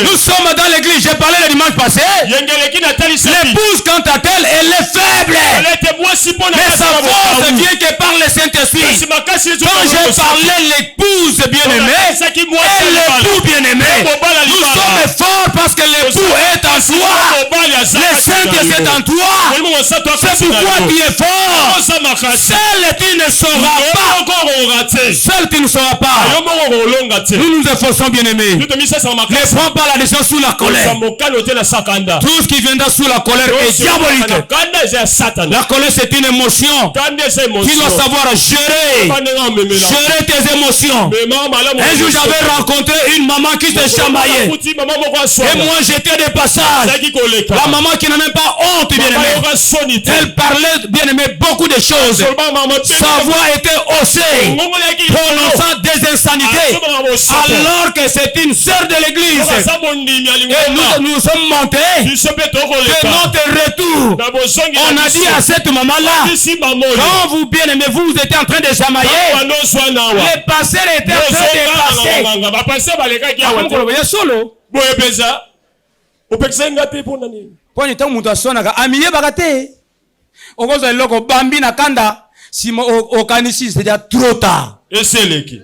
Nous sommes dans l'église, j'ai parlé le dimanche passé. L'épouse, quant à elle, elle est faible. Mais sa force vient que par le Saint-Esprit. Quand j'ai parlé l'épouse bien-aimée et l'époux bien-aimé, nous sommes forts parce que l'époux est en toi. Le Saint-Esprit est en toi. C'est pourquoi tu es fort. Seul tu ne sauras pas. Seul tu ne sauras pas. Nous nous efforçons bien-aimés. Ne prends pas la décision sous la colère. Tout ce qui viendra sous la colère est diabolique. La colère c'est une émotion. Tu dois savoir gérer tes émotions. Un jour j'avais rencontré une maman qui se chamaillait. Et moi j'étais de passage. La maman qui n'a même pas honte, bien-aimé. Elle parlait, bien-aimé, beaucoup de choses. Sa voix était haussée, prononçant des insanités, alors que c'est une sœur de l'église. Et nous sommes montés de notre retour. On a dit à cette maman-là, quand vous, bien-aimé, vous étiez en train de chamailler, les passeurs étaient en train de passer. Poni ta mutu asonaka amiye bakate okoza loko bambi na kanda simo okanisi c'est déjà trop tard. Eseleki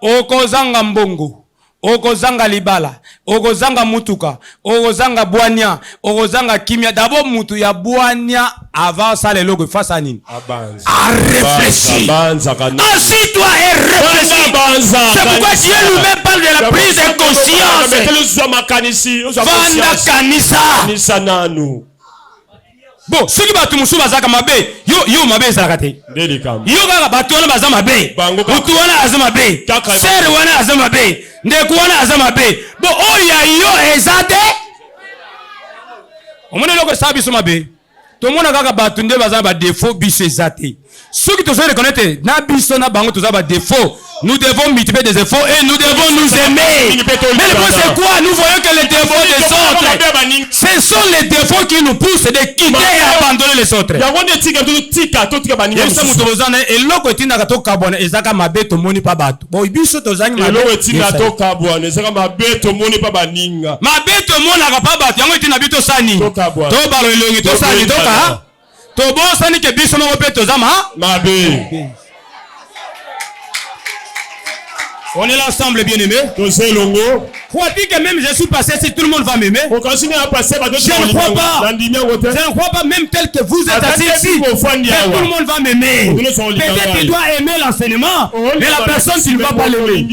Okozanga mbongo, okozanga libala, okozanga mutuka, okozanga bwania, okozanga kimia. D'abord mutu ya bwania avant ça le logo face à nini? À réfléchir. Assis-toi et réfléchis. C'est pourquoi Dieu lui-même parle de la prise de conscience. Vanda kanisa. Bon, ceux qui battent musu bazaka mabe, yo mabe zakate. Yo kaka batona baza mabe. Mutu wana aza mabe. Sere wana aza mabe. Ndeku wana aza mabe. Bon, oya yo ezade. Omone loko sabi so mabe. Tout le monde a kaka batunde baza ba défaut biso ezate. Ceux qui te sont reconnaître na biso na bango toza ba défaut. Nous devons multiplier des efforts et nous devons nous aimer. Mais le point c'est quoi? Nous voyons que les défauts des autres, ce sont les défauts qui nous poussent de quitter et abandonner les autres. On est là ensemble, bien-aimés. Crois-tu que même je suis passé si tout le monde va m'aimer? Je ne crois pas. Je ne crois pas même tel que vous êtes assis ici. Que tout le monde va m'aimer. Peut-être tu dois aimer l'enseignement, mais la personne tu ne vas pas l'aimer.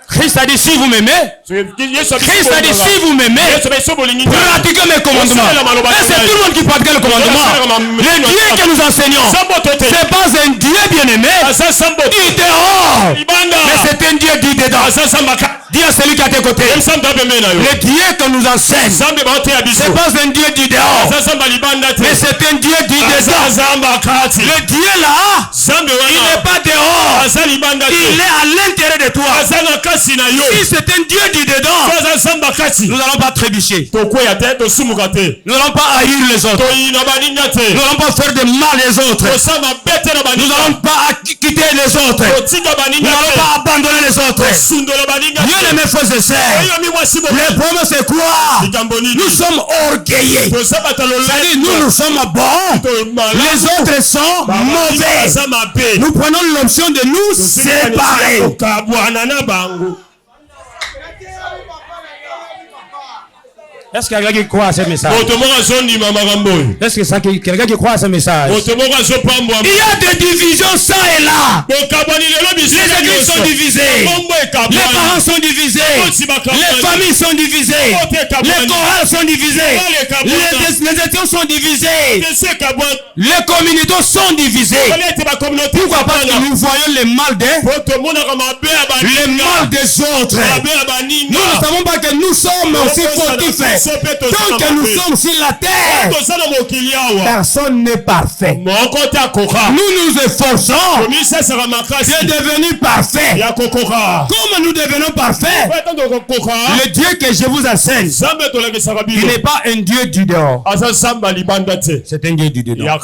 Christ a dit si vous m'aimez, Christ a dit si vous m'aimez, pratiquez mes commandements. Et c'est tout le monde qui pratique le commandement. Le Dieu que nous enseignons, c'est pas un Dieu bien-aimé dit dehors, mais c'est un Dieu dit dedans. Dis à celui qui est à tes côtés, le Dieu que nous enseigne, c'est pas un Dieu dit dehors, mais c'est un Dieu dit dedans. Le Dieu là, il n'est pas dehors, il est à l'intérieur de toi. Si c'est un Dieu dit dedans, nous n'allons pas trébucher. Nous n'allons pas haïr les autres. Nous n'allons pas faire de mal les autres. Nous n'allons pas quitter les autres. Nous n'allons pas abandonner les autres. Dieu mes frères et sœurs, le problème c'est quoi? Nous sommes orgueillés. C'est-à-dire nous sommes bons, les autres sont mauvais. Nous prenons l'option de nous séparer. Est-ce qu'il y a quelqu'un qui croit à ce message? Est-ce qu'il y a quelqu'un qui croit à ce message? Il y a des divisions ça et là. Les églises sont divisées. Les parents sont divisés. Les familles sont divisées. Les chorales sont divisées. Les étions sont divisées. Les communautés sont divisées. Pourquoi? Parce que nous voyons les mal des autres. Nous ne savons pas que nous sommes aussi fautifs. Tant que nous sommes sur la terre, personne n'est parfait. Nous nous efforçons de devenir parfaits. Comme nous devenons parfaits, le Dieu que je vous enseigne, il n'est pas un Dieu du dehors. C'est un Dieu du dedans.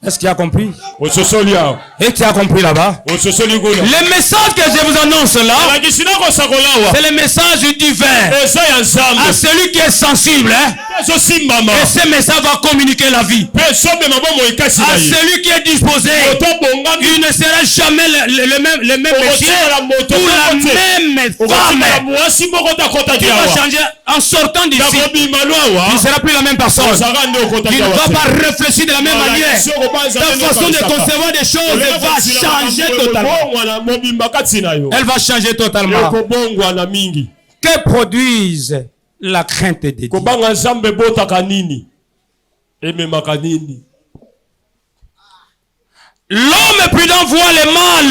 Est-ce qu'il a compris? Et tu as compris là-bas? Le message que je vous annonce là, c'est le message divin à celui qui est sensible. Et ce message va communiquer la vie. À celui qui est disposé, il ne sera jamais le même monsieur ou la même femme qui va changer en sortant d'ici. Il ne sera plus la même personne. Il ne va pas réfléchir de la même manière. Ta façon de concevoir des choses va changer totalement. Elle va changer totalement. Que produisent la crainte de Dieu? L'homme prudent voit le mal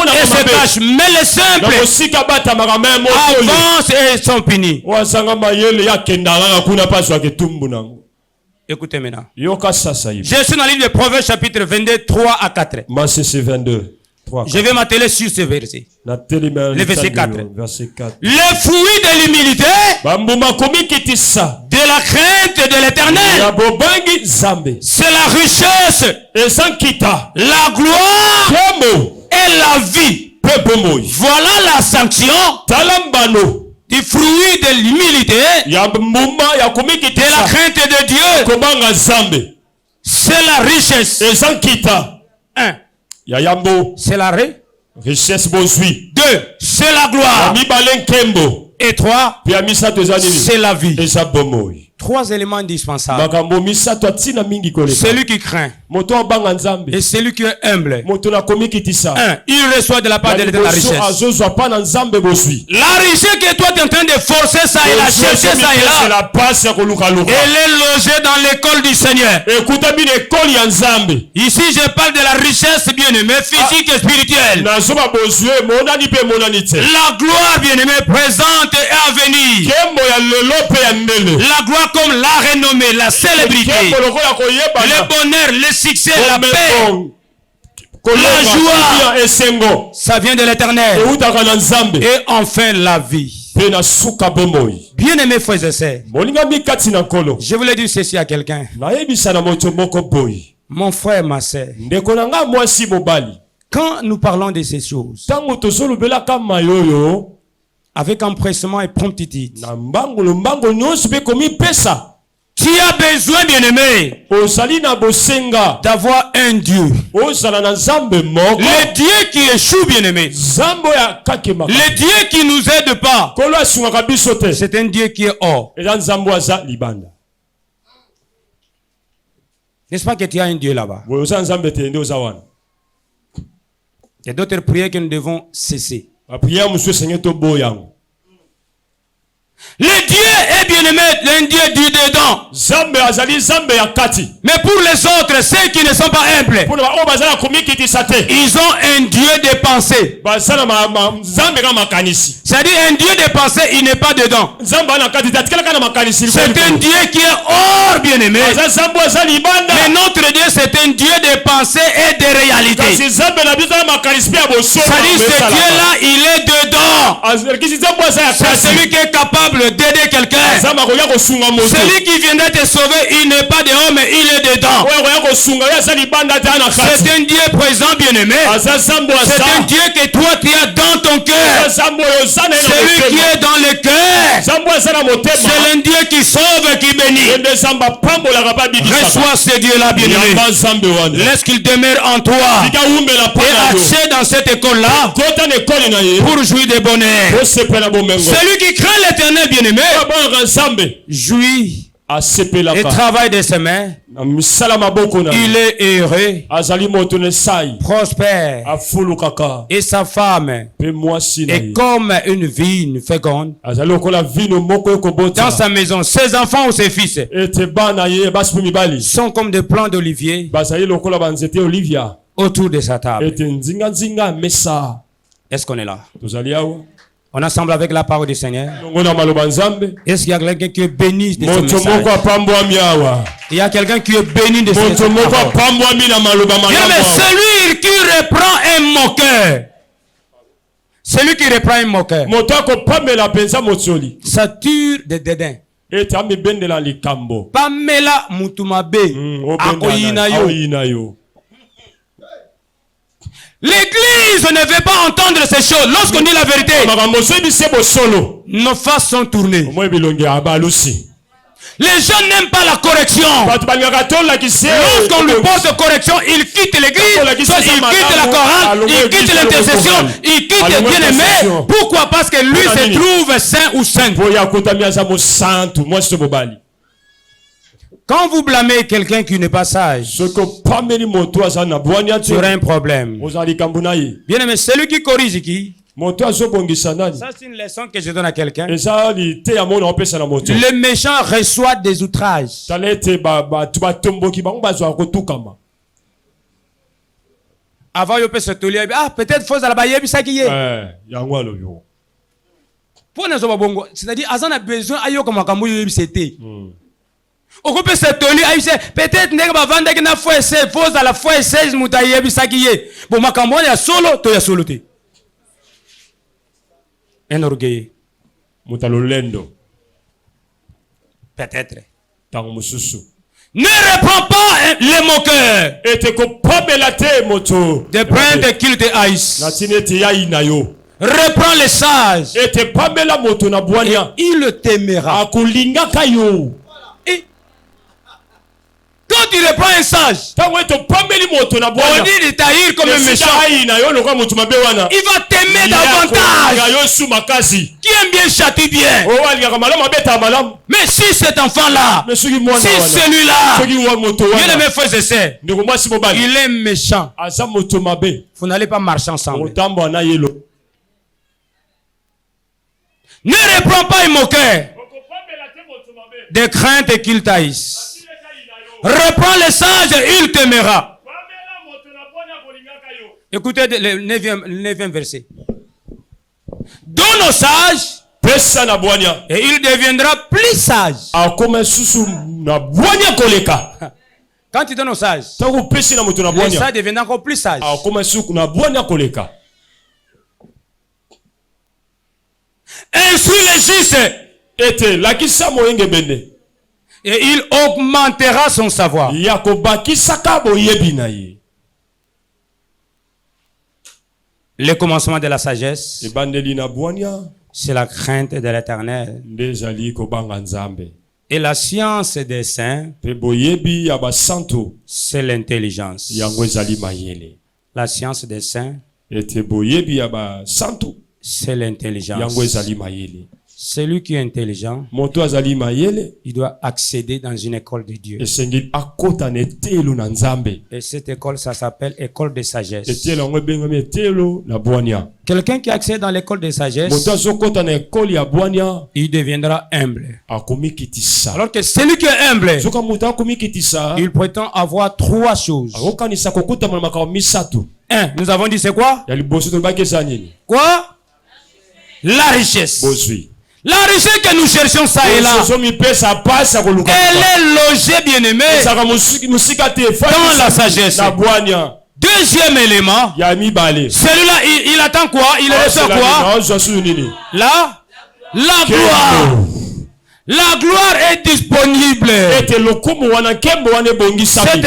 et se cache, mais les simples avancent et sont punis. Écoutez maintenant. Je suis dans le livre de Proverbes chapitre 22, 3 à 4. Je vais m'atteler sur ce verset. Le verset 4. Le fruit de l'humilité, de la crainte de l'Éternel, c'est la richesse, la gloire et la vie. Voilà la sanction du fruit de l'humilité, de la crainte de Dieu. C'est la richesse. 1. C'est la richesse. 2. C'est la gloire. Et 3. C'est la vie. 3 éléments indispensables. Celui qui craint et celui qui est humble. 1. Il reçoit de la part de l'Éternel la richesse. La richesse que toi tu es en train de forcer ça et la chercher ça et là, elle est logée dans l'école du Seigneur. Ici je parle de la richesse bien-aimée, physique et spirituelle. La gloire bien-aimée présente et à venir. La gloire comme la renommée, la célébrité, le bonheur, le succès, la paix, la joie, ça vient de l'Éternel. Et enfin la vie. Bien-aimés frères et sœurs, je voulais dire ceci à quelqu'un. Mon frère, ma sœur, quand nous parlons de ces choses, avec empressement et promptitude, tu as besoin, bien-aimé, d'avoir un Dieu. Le Dieu qui échoue, bien-aimé. Le Dieu qui nous aide pas. C'est un Dieu qui est hors. N'est-ce pas que tu as un Dieu là-bas? Il y a d'autres prières que nous devons cesser. Le Dieu est bien-aimé, un Dieu du dedans. Mais pour les autres, ceux qui ne sont pas humbles, ils ont un Dieu de pensée. C'est-à-dire un Dieu de pensée, il n'est pas dedans. C'est un Dieu qui est hors, bien-aimé. Mais notre Dieu, c'est un Dieu de pensée et de réalité. C'est-à-dire ce Dieu-là, il est dedans. C'est celui qui est capable d'aider quelqu'un. Celui qui viendrait te sauver, il n'est pas dehors, mais il est dedans. C'est un Dieu présent, bien-aimé. C'est un Dieu que toi tu as dans ton cœur. Celui qui est dans le cœur. C'est un Dieu qui sauve et qui bénit. Reçois ce Dieu-là, bien-aimé. Laisse qu'il demeure en toi. Et accède dans cette école-là pour jouir de bonheur. Celui qui craint l'Éternel, bien-aimé, jouit et travaille de ses mains. Il est heureux, prospère, et sa femme est comme une vigne féconde dans sa maison. Ses enfants ou ses fils sont comme des plants d'olivier autour de sa table. Est-ce qu'on est là? On est ensemble avec la parole du Seigneur. Est-ce qu'il y a quelqu'un qui est béni de ce message? Il y a quelqu'un qui est béni de ce message. Celui qui reprend un moqueur. Celui qui reprend un moqueur. Ça tue de dédain. Pamela Mutumabe. L'église ne veut pas entendre ces choses. Lorsqu'on dit la vérité, nos faces sont tournées. Les gens n'aiment pas la correction. Lorsqu'on lui porte correction, il quitte l'église, il quitte la chorale, il quitte l'intercession, il quitte le bien-aimé. Pourquoi? Parce que lui se trouve saint ou sainte. Quand vous blâmez quelqu'un qui n'est pas sage, il y aura un problème. Bien-aimé, celui qui corrige qui? Ça, c'est une leçon que je donne à quelqu'un. Le méchant reçoit des outrages. Avant, il peut se tolérer. Ah, peut-être faut à la bailler, ça qui est. C'est-à-dire, Azan a besoin d'ailleurs comme un camouille, c'était. On peut se tolérer. Peut-être n'est pas vendre que na foi 16, faut à la foi 16 moutaïe, ça qui est. Bon, ma camouille, il y a solo, toi, il y a solo. Un orgueil. Peut-être. Ne reprends pas les moqueurs. De prendre qu'ils te haïssent. Reprends les sages. Et il t'aimera. Quand tu reprends un sage, on dit de taïr comme un méchant. Il va t'aimer davantage. Qui aime bien châtie bien. Mais si cet enfant-là, si celui-là, bien aimé frères et sœurs, il est méchant, vous n'allez pas marcher ensemble. Ne reprends pas un moqueur de crainte qu'il taïsse. Reprends les sages, il t'aimera. Écoutez le 9e verset. Donne aux sages et il deviendra plus sage. Quand tu donnes aux sages, les sages deviennent encore plus sages. Instruis les justes et il augmentera son savoir. Le commencement de la sagesse, c'est la crainte de l'Éternel. Et la science des saints, c'est l'intelligence. La science des saints, c'est l'intelligence. Celui qui est intelligent, il doit accéder dans une école de Dieu. Et cette école, ça s'appelle école de sagesse. Quelqu'un qui accède dans l'école de sagesse, il deviendra humble. Alors que celui qui est humble, il prétend avoir 3 choses. 1, nous avons dit c'est quoi? Quoi? La richesse. La richesse que nous cherchons, ça et là, elle est logée, bien aimé, dans la sagesse. Deuxième élément, celui-là, il attend quoi? Il reçoit quoi? La gloire. La gloire est disponible. Cette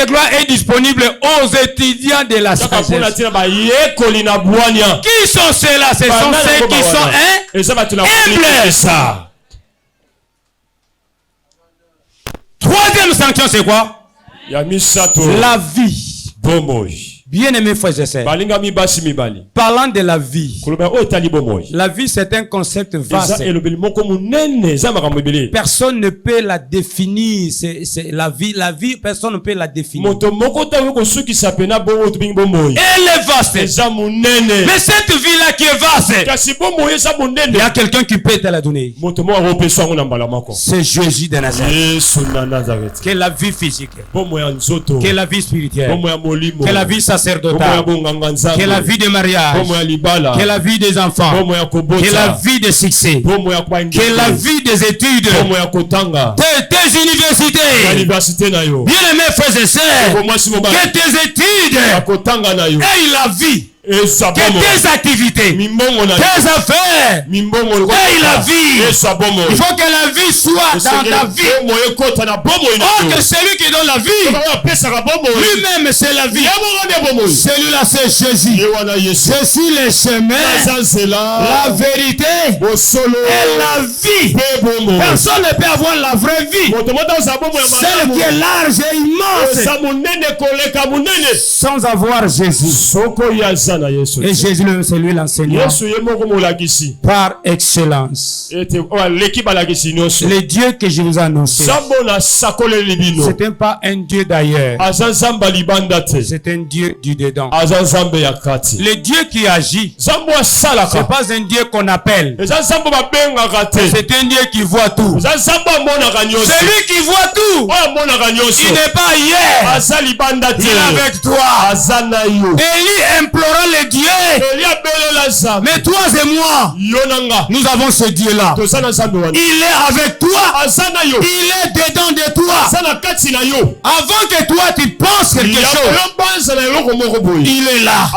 gloire est disponible aux étudiants de la sagesse. Qui sont ceux-là? Ce sont ceux qui sont humbles. Troisième sanction, c'est quoi? La vie. Bien-aimés frères et sœurs, parlant de la vie, c'est un concept vaste. Personne ne peut la définir. C'est la vie, personne ne peut la définir. Elle est vaste. Mais cette vie-là qui est vaste, il y a quelqu'un qui peut te la donner. C'est Jésus de Nazareth. Que la vie physique, que la vie spirituelle, que la vie sacerdotale, que la vie de mariage, que la vie des enfants, que la vie de succès, que la vie des études, tes universités, bien-aimés frères et sœurs, que tes études aient la vie. Que tes activités, tes affaires, et la vie, il faut que la vie soit dans ta vie. Oh, que celui qui donne la vie, lui-même c'est la vie. Celui-là c'est Jésus. Ceci le chemin, la vérité et la vie. Personne ne peut avoir la vraie vie, celle qui est large et immense, sans avoir Jésus. Et Jésus c'est lui l'enseignant par excellence. Le Dieu que je vous ai annoncé, ce n'est pas un Dieu d'ailleurs, c'est un Dieu du dedans. Le Dieu qui agit, ce n'est pas un Dieu qu'on appelle, c'est un Dieu qui voit tout. Celui qui voit tout, il n'est pas hier, il est avec toi. Élie implora le Dieu, mais toi et moi, nous avons ce Dieu-là. Il est avec toi, il est dedans de toi. Avant que toi tu penses quelque chose, il est là,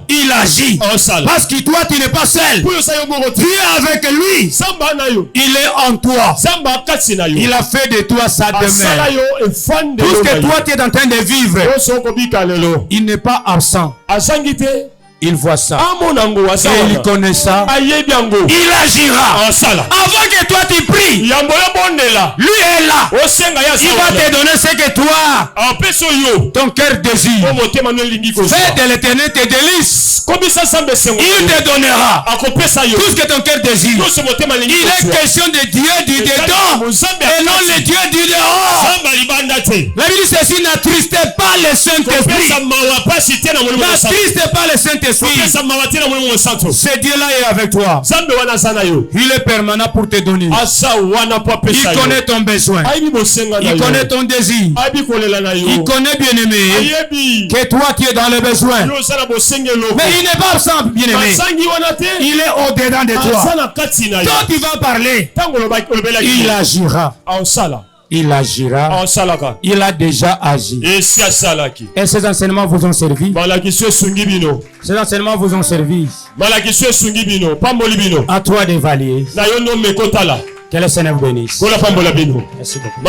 il agit. Parce que toi tu n'es pas seul, tu es avec lui, il est en toi, il a fait de toi sa demeure. Tout ce que toi tu es en train de vivre, il n'est pas absent. Il voit ça, et il connaît ça, il agira. Avant que toi tu pries, lui est là, il va te donner ce que toi, ton cœur désire. Fais de l'éternel tes délices, il te donnera tout ce que ton cœur désire. Il est question de Dieu du dedans et non le Dieu du dehors. La Bible dit ceci: n'attristez pas le Saint-Esprit, n'attristez pas le Saint-Esprit. Ce Dieu-là est avec toi. Il est permanent pour te donner. Il connaît ton besoin, il connaît ton désir, il connaît, bien-aimé, que toi tu es dans le besoin. Mais il n'est pas absent, bien-aimé, il est au-dedans de toi. Quand tu vas parler, il agira. Il agira. Il a déjà agi. Et ces enseignements vous ont servi. Ces enseignements vous ont servi. À toi d'évaluer. Que le Seigneur vous bénisse. Merci beaucoup.